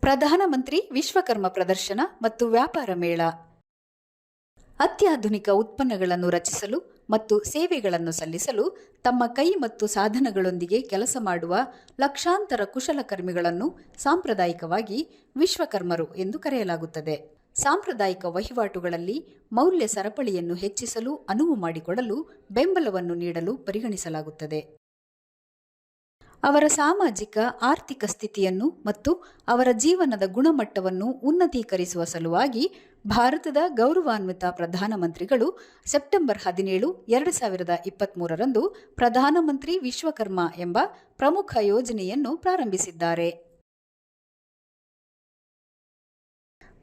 ಪ್ರಧಾನಮಂತ್ರಿ ವಿಶ್ವಕರ್ಮ ಪ್ರದರ್ಶನ ಮತ್ತು ವ್ಯಾಪಾರ ಮೇಳ. ಅತ್ಯಾಧುನಿಕ ಉತ್ಪನ್ನಗಳನ್ನು ರಚಿಸಲು ಮತ್ತು ಸೇವೆಗಳನ್ನು ಸಲ್ಲಿಸಲು ತಮ್ಮ ಕೈ ಮತ್ತು ಸಾಧನಗಳೊಂದಿಗೆ ಕೆಲಸ ಮಾಡುವ ಲಕ್ಷಾಂತರ ಕುಶಲಕರ್ಮಿಗಳನ್ನು ಸಾಂಪ್ರದಾಯಿಕವಾಗಿ ವಿಶ್ವಕರ್ಮರು ಎಂದು ಕರೆಯಲಾಗುತ್ತದೆ. ಸಾಂಪ್ರದಾಯಿಕ ವಹಿವಾಟುಗಳಲ್ಲಿ ಮೌಲ್ಯ ಸರಪಳಿಯನ್ನು ಹೆಚ್ಚಿಸಲು ಅನುವು ಮಾಡಿಕೊಡಲು ಬೆಂಬಲವನ್ನು ನೀಡಲು ಪರಿಗಣಿಸಲಾಗುತ್ತದೆ. ಅವರ ಸಾಮಾಜಿಕ ಆರ್ಥಿಕ ಸ್ಥಿತಿಯನ್ನು ಮತ್ತು ಅವರ ಜೀವನದ ಗುಣಮಟ್ಟವನ್ನು ಉನ್ನತೀಕರಿಸುವ ಸಲುವಾಗಿ ಭಾರತದ ಗೌರವಾನ್ವಿತ ಪ್ರಧಾನಮಂತ್ರಿಗಳು ಸೆಪ್ಟೆಂಬರ್ 17, 2023ರಂದು ಪ್ರಧಾನಮಂತ್ರಿ ವಿಶ್ವಕರ್ಮ ಎಂಬ ಪ್ರಮುಖ ಯೋಜನೆಯನ್ನು ಪ್ರಾರಂಭಿಸಿದ್ದಾರೆ.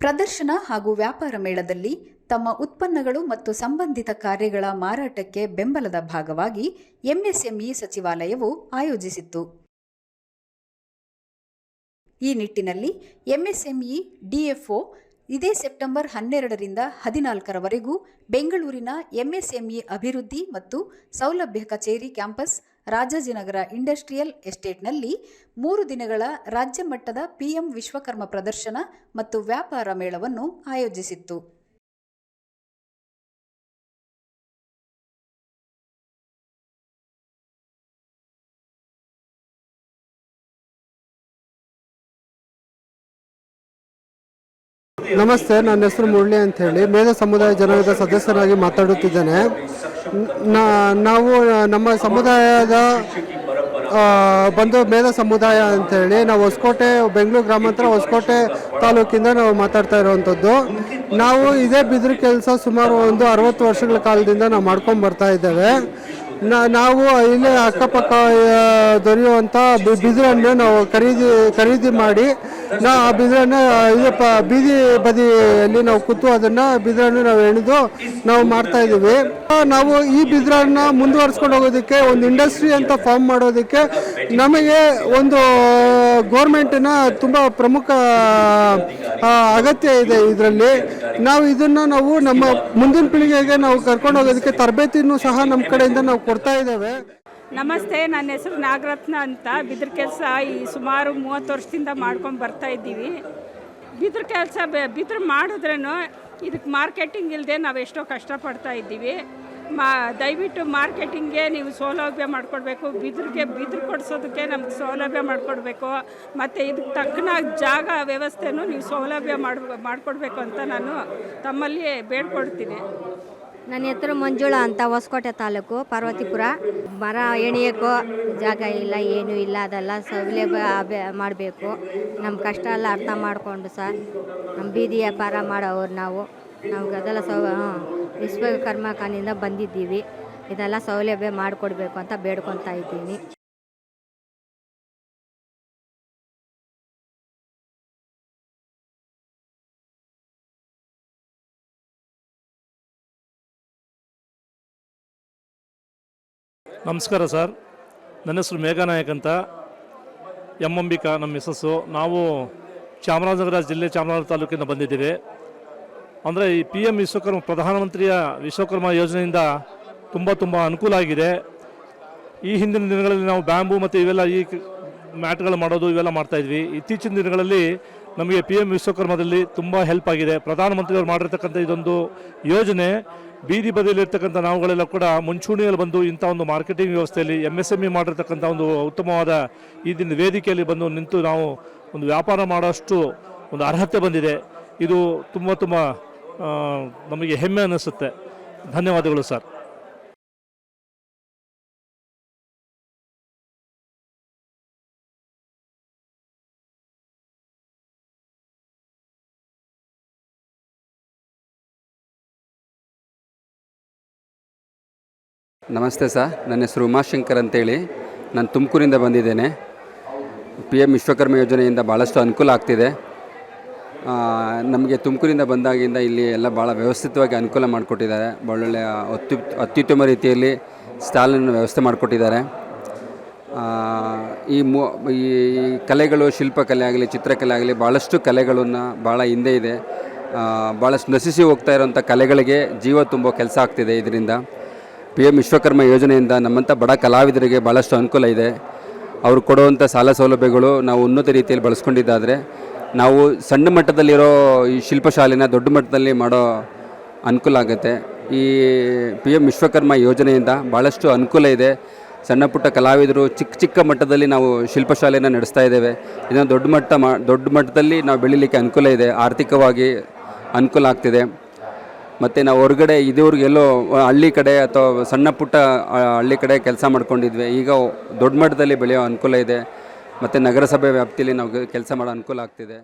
ಪ್ರದರ್ಶನ ಹಾಗೂ ವ್ಯಾಪಾರ ಮೇಳದಲ್ಲಿ ತಮ್ಮ ಉತ್ಪನ್ನಗಳು ಮತ್ತು ಸಂಬಂಧಿತ ಕಾರ್ಯಗಳ ಮಾರಾಟಕ್ಕೆ ಬೆಂಬಲದ ಭಾಗವಾಗಿ ಎಂಎಸ್ಎಂಇ ಸಚಿವಾಲಯವು ಆಯೋಜಿಸಿತ್ತು. ಈ ನಿಟ್ಟಿನಲ್ಲಿ ಎಂಎಸ್ಎಂಇ ಡಿಎಫ್ಒ ಇದೇ ಸೆಪ್ಟೆಂಬರ್ 12ರಿಂದ 14ರವರೆಗೂ ಬೆಂಗಳೂರಿನ ಎಂಎಸ್ಎಂಇ ಅಭಿವೃದ್ಧಿ ಮತ್ತು ಸೌಲಭ್ಯ ಕಚೇರಿ ಕ್ಯಾಂಪಸ್ ರಾಜಾಜಿನಗರ ಇಂಡಸ್ಟ್ರಿಯಲ್ ಎಸ್ಟೇಟ್ನಲ್ಲಿ 3 ದಿನಗಳ ರಾಜ್ಯ ಮಟ್ಟದ ಪಿಎಂ ವಿಶ್ವಕರ್ಮ ಪ್ರದರ್ಶನ ಮತ್ತು ವ್ಯಾಪಾರ ಮೇಳವನ್ನು ಆಯೋಜಿಸಿತ್ತು. ನಮಸ್ತೆ, ನನ್ನ ಹೆಸರು ಮುರಳಿ ಅಂತ ಹೇಳಿ ಮೇಧ ಸಮುದಾಯ ಜನಾಂಗದ ಸದಸ್ಯರಾಗಿ ಮಾತಾಡುತ್ತಿದ್ದೇನೆ. ನಾವು ನಮ್ಮ ಸಮುದಾಯದ ಬಂದು ಮೇಧ ಸಮುದಾಯ ಅಂತೇಳಿ ನಾವು ಹೊಸಕೋಟೆ, ಬೆಂಗಳೂರು ಗ್ರಾಮಾಂತರ ಹೊಸಕೋಟೆ ತಾಲೂಕಿಂದ ನಾವು ಮಾತಾಡ್ತಾ ಇರುವಂಥದ್ದು. ನಾವು ಇದೇ ಬಿದಿರು ಕೆಲಸ ಸುಮಾರು ಒಂದು 60 ವರ್ಷಗಳ ಕಾಲದಿಂದ ನಾವು ಮಾಡ್ಕೊಂಡು ಬರ್ತಾ ಇದ್ದೇವೆ. ನಾವು ಇಲ್ಲೇ ಅಕ್ಕಪಕ್ಕ ದೊರೆಯುವಂಥ ಬಿದಿರನ್ನು ನಾವು ಖರೀದಿ ಮಾಡಿ ಆ ಬಿದಿರನ್ನು ಬೀದಿ ಬದಿಯಲ್ಲಿ ನಾವು ಕೂತು ಅದನ್ನು ಬಿದಿರನ್ನು ನಾವು ಎಳೆದು ನಾವು ಮಾಡ್ತಾ ಇದ್ದೀವಿ. ನಾವು ಈ ಬಿದಿರನ್ನು ಮುಂದುವರಿಸ್ಕೊಂಡು ಹೋಗೋದಕ್ಕೆ ಒಂದು ಇಂಡಸ್ಟ್ರಿ ಅಂತ ಫಾರ್ಮ್ ಮಾಡೋದಕ್ಕೆ ನಮಗೆ ಒಂದು ಗೌರ್ಮೆಂಟಿನ ತುಂಬ ಪ್ರಮುಖ ಅಗತ್ಯ ಇದೆ. ಇದರಲ್ಲಿ ನಾವು ನಮ್ಮ ಮುಂದಿನ ಪೀಳಿಗೆಗೆ ನಾವು ಕರ್ಕೊಂಡು ಹೋಗೋದಕ್ಕೆ ತರಬೇತಿನೂ ಸಹ ನಮ್ಮ ಕಡೆಯಿಂದ ನಾವು ಕೊಡ್ತಾ ಇದ್ದೇವೆ. ನಮಸ್ತೆ, ನನ್ನ ಹೆಸರು ನಾಗರತ್ನ ಅಂತ. ಬಿದಿರು ಕೆಲಸ ಈ ಸುಮಾರು 30 ವರ್ಷದಿಂದ ಮಾಡ್ಕೊಂಡು ಬರ್ತಾ ಇದ್ದೀವಿ. ಬಿದಿರು ಕೆಲಸ ಬಿದಿರು ಮಾಡಿದ್ರೂ ಇದಕ್ಕೆ ಮಾರ್ಕೆಟಿಂಗ್ ಇಲ್ಲದೆ ನಾವು ಎಷ್ಟೋ ಕಷ್ಟಪಡ್ತಾ ಇದ್ದೀವಿ. ದಯವಿಟ್ಟು ಮಾರ್ಕೆಟಿಂಗ್ಗೆ ನೀವು ಸೌಲಭ್ಯ ಮಾಡಿಕೊಡ್ಬೇಕು. ಬಿದಿರು ಕೊಡಿಸೋದಕ್ಕೆ ನಮ್ಗೆ ಸೌಲಭ್ಯ ಮಾಡಿಕೊಡ್ಬೇಕು. ಮತ್ತು ಇದಕ್ಕೆ ತಕ್ಕನಾಗಿ ಜಾಗ ವ್ಯವಸ್ಥೆನೂ ನೀವು ಸೌಲಭ್ಯ ಮಾಡಿಕೊಡ್ಬೇಕು ಅಂತ ನಾನು ತಮ್ಮಲ್ಲಿ ಬೇಡ್ಕೊಡ್ತೀನಿ. ನನ್ನ ಹೆಸರು ಮಂಜುಳಾ ಅಂತ, ಹೊಸಕೋಟೆ ತಾಲೂಕು, ಪಾರ್ವತಿಪುರ. ಮರ ಎಣಿಯೋಕ್ಕೂ ಜಾಗ ಇಲ್ಲ, ಏನೂ ಇಲ್ಲ. ಅದೆಲ್ಲ ಸೌಲಭ್ಯ ಮಾಡಬೇಕು. ನಮ್ಮ ಕಷ್ಟ ಎಲ್ಲ ಅರ್ಥ ಮಾಡಿಕೊಂಡು ಸರ್, ನಮ್ಮ ಬೀದಿ ವ್ಯಾಪಾರ ಮಾಡೋರು ನಮ್ಗೆ ಅದೆಲ್ಲ ವಿಶ್ವಕರ್ಮ ಖಾನಿಂದ ಬಂದಿದ್ದೀವಿ. ಇದೆಲ್ಲ ಸೌಲಭ್ಯ ಮಾಡಿಕೊಡ್ಬೇಕು ಅಂತ ಬೇಡ್ಕೊತಾ ಇದ್ದೀನಿ. ನಮಸ್ಕಾರ ಸರ್, ನನ್ನ ಹೆಸರು ಮೇಘನಾಯಕ್ ಅಂತ, ಅಂಬಿಕಾ ನಮ್ಮ ಮಿಸಸ್ಸು. ನಾವು ಚಾಮರಾಜನಗರ ಜಿಲ್ಲೆ, ಚಾಮರಾಜನಗರ ತಾಲೂಕಿಂದ ಬಂದಿದ್ದೀವಿ. ಅಂದರೆ ಈ PM ವಿಶ್ವಕರ್ಮ, ಪ್ರಧಾನಮಂತ್ರಿಯ ವಿಶ್ವಕರ್ಮ ಯೋಜನೆಯಿಂದ ತುಂಬ ಅನುಕೂಲ ಆಗಿದೆ. ಈ ಹಿಂದಿನ ದಿನಗಳಲ್ಲಿ ನಾವು ಬ್ಯಾಂಬೂ ಮತ್ತು ಇವೆಲ್ಲ ಈ ಮ್ಯಾಟ್ಗಳು ಮಾಡೋದು ಇವೆಲ್ಲ ಮಾಡ್ತಾಯಿದ್ವಿ. ಇತ್ತೀಚಿನ ದಿನಗಳಲ್ಲಿ ನಮಗೆ PM ವಿಶ್ವಕರ್ಮದಲ್ಲಿ ತುಂಬ ಹೆಲ್ಪ್ ಆಗಿದೆ. ಪ್ರಧಾನಮಂತ್ರಿಯವರು ಮಾಡಿರ್ತಕ್ಕಂಥ ಇದೊಂದು ಯೋಜನೆ ಬೀದಿ ಬದಿಯಲ್ಲಿರ್ತಕ್ಕಂಥ ನಾವುಗಳೆಲ್ಲ ಕೂಡ ಮುಂಚೂಣಿಯಲ್ಲಿ ಬಂದು ಇಂಥ ಒಂದು ಮಾರ್ಕೆಟಿಂಗ್ ವ್ಯವಸ್ಥೆಯಲ್ಲಿ MSME ಮಾಡಿರ್ತಕ್ಕಂಥ ಒಂದು ಉತ್ತಮವಾದ ಈ ದಿನ ವೇದಿಕೆಯಲ್ಲಿ ಬಂದು ನಿಂತು ನಾವು ಒಂದು ವ್ಯಾಪಾರ ಮಾಡೋಷ್ಟು ಒಂದು ಅರ್ಹತೆ ಬಂದಿದೆ. ಇದು ತುಂಬ ನಮಗೆ ಹೆಮ್ಮೆ ಅನ್ನಿಸುತ್ತೆ. ಧನ್ಯವಾದಗಳು ಸರ್. ನಮಸ್ತೆ ಸರ್, ನನ್ನ ಹೆಸರು ಉಮಾಶಂಕರ್ ಅಂತೇಳಿ. ನಾನು ತುಮಕೂರಿಂದ ಬಂದಿದ್ದೇನೆ. PM ವಿಶ್ವಕರ್ಮ ಯೋಜನೆಯಿಂದ ಭಾಳಷ್ಟು ಅನುಕೂಲ ಆಗ್ತಿದೆ ನಮಗೆ. ತುಮಕೂರಿಂದ ಬಂದಾಗಿಂದ ಇಲ್ಲಿ ಎಲ್ಲ ಭಾಳ ವ್ಯವಸ್ಥಿತವಾಗಿ ಅನುಕೂಲ ಮಾಡಿಕೊಟ್ಟಿದ್ದಾರೆ. ಒಳ್ಳೊಳ್ಳೆಯ ಅತ್ಯುತ್ತಮ ರೀತಿಯಲ್ಲಿ ಸ್ಟಾಲನ್ನು ವ್ಯವಸ್ಥೆ ಮಾಡಿಕೊಟ್ಟಿದ್ದಾರೆ. ಈ ಕಲೆಗಳು, ಶಿಲ್ಪಕಲೆ ಆಗಲಿ, ಚಿತ್ರಕಲೆ ಆಗಲಿ, ಭಾಳಷ್ಟು ಕಲೆಗಳನ್ನು ಭಾಳ ಹಿಂದೆ ಇದೆ. ಭಾಳಷ್ಟು ನಶಿಸಿ ಹೋಗ್ತಾ ಇರೋಂಥ ಕಲೆಗಳಿಗೆ ಜೀವ ತುಂಬೋ ಕೆಲಸ ಆಗ್ತಿದೆ ಇದರಿಂದ. PM ವಿಶ್ವಕರ್ಮ ಯೋಜನೆಯಿಂದ ನಮ್ಮಂಥ ಬಡ ಕಲಾವಿದರಿಗೆ ಭಾಳಷ್ಟು ಅನುಕೂಲ ಇದೆ. ಅವರು ಕೊಡುವಂಥ ಸಾಲ ಸೌಲಭ್ಯಗಳು ನಾವು ಉನ್ನತ ರೀತಿಯಲ್ಲಿ ಬಳಸ್ಕೊಂಡಿದ್ದಾದರೆ ನಾವು ಸಣ್ಣ ಮಟ್ಟದಲ್ಲಿರೋ ಈ ಶಿಲ್ಪಶಾಲೆನ ದೊಡ್ಡ ಮಟ್ಟದಲ್ಲಿ ಮಾಡೋ ಅನುಕೂಲ ಆಗುತ್ತೆ. ಈ ಪಿ ಎಮ್ ವಿಶ್ವಕರ್ಮ ಯೋಜನೆಯಿಂದ ಭಾಳಷ್ಟು ಅನುಕೂಲ ಇದೆ. ಸಣ್ಣ ಪುಟ್ಟ ಕಲಾವಿದರು ಚಿಕ್ಕ ಚಿಕ್ಕ ಮಟ್ಟದಲ್ಲಿ ನಾವು ಶಿಲ್ಪಶಾಲೆನ ನಡೆಸ್ತಾ ಇದ್ದೇವೆ. ಇದನ್ನು ದೊಡ್ಡ ಮಟ್ಟದಲ್ಲಿ ನಾವು ಬೆಳೀಲಿಕ್ಕೆ ಅನುಕೂಲ ಇದೆ, ಆರ್ಥಿಕವಾಗಿ ಅನುಕೂಲ ಆಗ್ತಿದೆ. ಮತ್ತು ನಾವು ಹೊರಗಡೆ ಇದುವರೆಗೆ ಎಲ್ಲೋ ಹಳ್ಳಿ ಕಡೆ ಅಥವಾ ಸಣ್ಣ ಪುಟ್ಟ ಹಳ್ಳಿ ಕಡೆ ಕೆಲಸ ಮಾಡ್ಕೊಂಡಿದ್ವಿ. ಈಗ ದೊಡ್ಡ ಮಟ್ಟದಲ್ಲಿ ಬೆಳೆಯೋ ಅನುಕೂಲ ಇದೆ. ಮತ್ತು ನಗರಸಭೆ ವ್ಯಾಪ್ತಿಯಲ್ಲಿ ನಾವು ಕೆಲಸ ಮಾಡೋ ಅನುಕೂಲ ಆಗ್ತಿದೆ.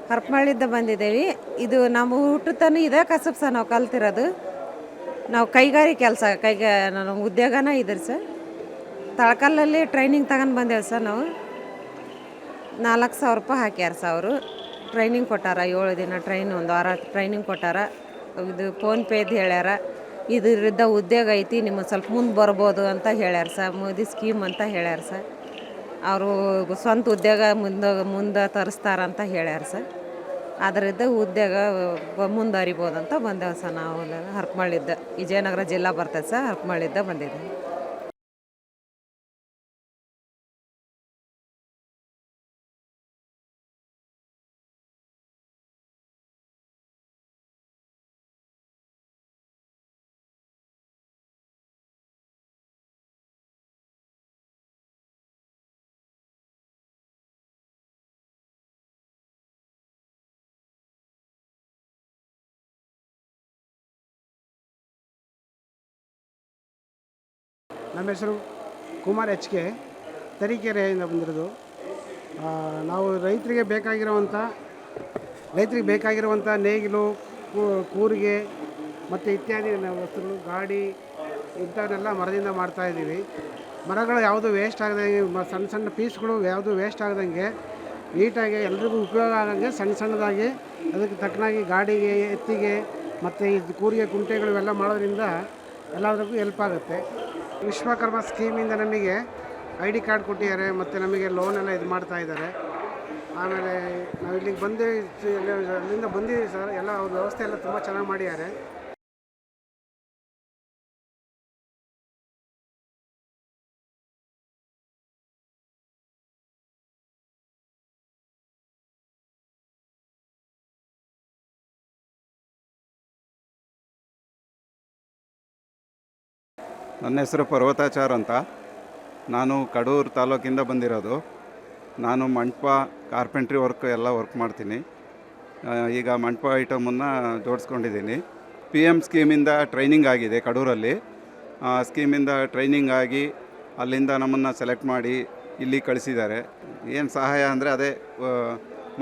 ಹರಪನಹಳ್ಳಿಯಿಂದ ಬಂದಿದ್ದೇವೆ. ಇದು ನಮ್ಮ ಹುಟ್ಟುತ್ತನೂ ಇದೇ ಕಸಬು ಸರ್, ನಾವು ಕಲ್ತಿರೋದು. ನಾವು ಕೈಗಾರಿಕೆ ಕೆಲಸ ನಮ್ಮ ಉದ್ಯೋಗನ ಇದೆ ಸರ್. ತಳಕಲ್ಲಲ್ಲಿ ಟ್ರೈನಿಂಗ್ ತಗೊಂಡು ಬಂದೇವೆ ಸರ್. ನಾವು 4,000 ರೂಪಾಯಿ ಹಾಕ್ಯಾರ ಸರ್. ಅವರು ಟ್ರೈನಿಂಗ್ ಕೊಟ್ಟಾರ, 7 ದಿನ ಒಂದು ವಾರ ಟ್ರೈನಿಂಗ್ ಕೊಟ್ಟಾರ. ಇದು ಫೋನ್ಪೇದು ಹೇಳ್ಯಾರ, ಇದರಿಂದ ಉದ್ಯೋಗ ಐತಿ, ನಿಮಗೆ ಸ್ವಲ್ಪ ಮುಂದೆ ಬರ್ಬೋದು ಅಂತ ಹೇಳ್ಯಾರ ಸರ್. ಮೋದಿ ಸ್ಕೀಮ್ ಅಂತ ಹೇಳ್ಯಾರ ಸರ್. ಅವರು ಸ್ವಂತ ಉದ್ಯೋಗ ಮುಂದೆ ತರಿಸ್ತಾರಂತ ಹೇಳ್ಯಾರ ಸರ್. ಅದರಿಂದ ಉದ್ಯೋಗ ಮುಂದುವರಿಬೋದು ಅಂತ ಬಂದೇವೆ ಸರ್. ನಾವು ಹರಪನಹಳ್ಳಿದ್ದ ವಿಜಯನಗರ ಜಿಲ್ಲಾ ಬರ್ತದೆ ಸರ್. ಹರಪನಹಳ್ಳಿದ್ದ ಬಂದಿದ್ದೀವಿ. ನಮ್ಮ ಹೆಸರು ಕುಮಾರ್ HK, ತರೀಕೆರೆಯಿಂದ ಬಂದಿರೋದು. ನಾವು ರೈತರಿಗೆ ಬೇಕಾಗಿರುವಂಥ ನೇಗಿಲು, ಕೂರಿಗೆ ಮತ್ತು ಇತ್ಯಾದಿ ವಸ್ತುಗಳು, ಗಾಡಿ ಇಂಥವನ್ನೆಲ್ಲ ಮರದಿಂದ ಮಾಡ್ತಾಯಿದ್ದೀವಿ. ಮರಗಳು ಯಾವುದು ವೇಸ್ಟ್ ಆಗದಂಗೆ, ಸಣ್ಣ ಸಣ್ಣ ಪೀಸ್ಗಳು ಯಾವುದು ವೇಸ್ಟ್ ಆಗದಂಗೆ ನೀಟಾಗಿ ಎಲ್ರಿಗೂ ಉಪಯೋಗ ಆಗಂಗೆ ಸಣ್ಣದಾಗಿ ಅದಕ್ಕೆ ತಕ್ಕನಾಗಿ ಗಾಡಿಗೆ, ಎತ್ತಿಗೆ ಮತ್ತು ಇದು ಕೂರಿಗೆ, ಕುಂಟೆಗಳು ಇವೆಲ್ಲ ಮಾಡೋದ್ರಿಂದ ಎಲ್ಲದಕ್ಕೂ ಹೆಲ್ಪ್ ಆಗುತ್ತೆ. ವಿಶ್ವಕರ್ಮ ಸ್ಕೀಮಿಂದ ನಮಗೆ ID ಕಾರ್ಡ್ ಕೊಟ್ಟಿದ್ದಾರೆ ಮತ್ತು ನಮಗೆ ಲೋನೆಲ್ಲ ಇದು ಮಾಡ್ತಾ ಇದ್ದಾರೆ. ಆಮೇಲೆ ನಾವು ಇಲ್ಲಿಗೆ ಅಲ್ಲಿಂದ ಬಂದಿದ್ದೀವಿ ಸರ್. ಎಲ್ಲ ಅವ್ರ ವ್ಯವಸ್ಥೆ ಎಲ್ಲ ತುಂಬ ಚೆನ್ನಾಗಿ ಮಾಡಿದ್ದಾರೆ. ನನ್ನ ಹೆಸರು ಪರ್ವತಾಚಾರ್ ಅಂತ. ನಾನು ಕಡೂರು ತಾಲೂಕಿಂದ ಬಂದಿರೋದು. ನಾನು ಮಂಟಪ, ಕಾರ್ಪೆಂಟ್ರಿ ಎಲ್ಲ ವರ್ಕ್ ಮಾಡ್ತೀನಿ. ಈಗ ಮಂಟಪ ಐಟಮನ್ನು ಜೋಡಿಸ್ಕೊಂಡಿದ್ದೀನಿ. PM ಸ್ಕೀಮಿಂದ ಟ್ರೈನಿಂಗ್ ಆಗಿದೆ ಕಡೂರಲ್ಲಿ. ಸ್ಕೀಮಿಂದ ಟ್ರೈನಿಂಗ್ ಆಗಿ ಅಲ್ಲಿಂದ ನಮ್ಮನ್ನು ಸೆಲೆಕ್ಟ್ ಮಾಡಿ ಇಲ್ಲಿ ಕಳಿಸಿದ್ದಾರೆ. ಏನು ಸಹಾಯ ಅಂದರೆ ಅದೇ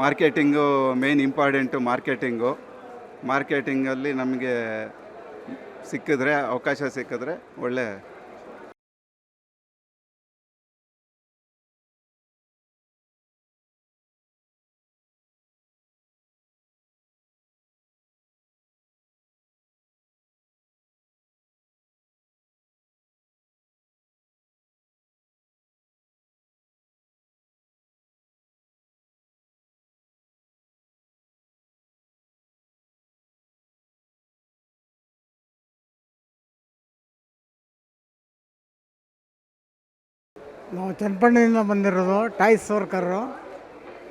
ಮಾರ್ಕೆಟಿಂಗು ಮೇನ್ ಇಂಪಾರ್ಟೆಂಟು. ಮಾರ್ಕೆಟಿಂಗಲ್ಲಿ ನಮಗೆ ಅವಕಾಶ ಸಿಕ್ಕಿದ್ರೆ ಒಳ್ಳೆ ನಾವು ಚನ್ನಪಟ್ಟಣದಿಂದ ಬಂದಿರೋದು, ಟಾಯ್ಸ್ ವರ್ಕರು.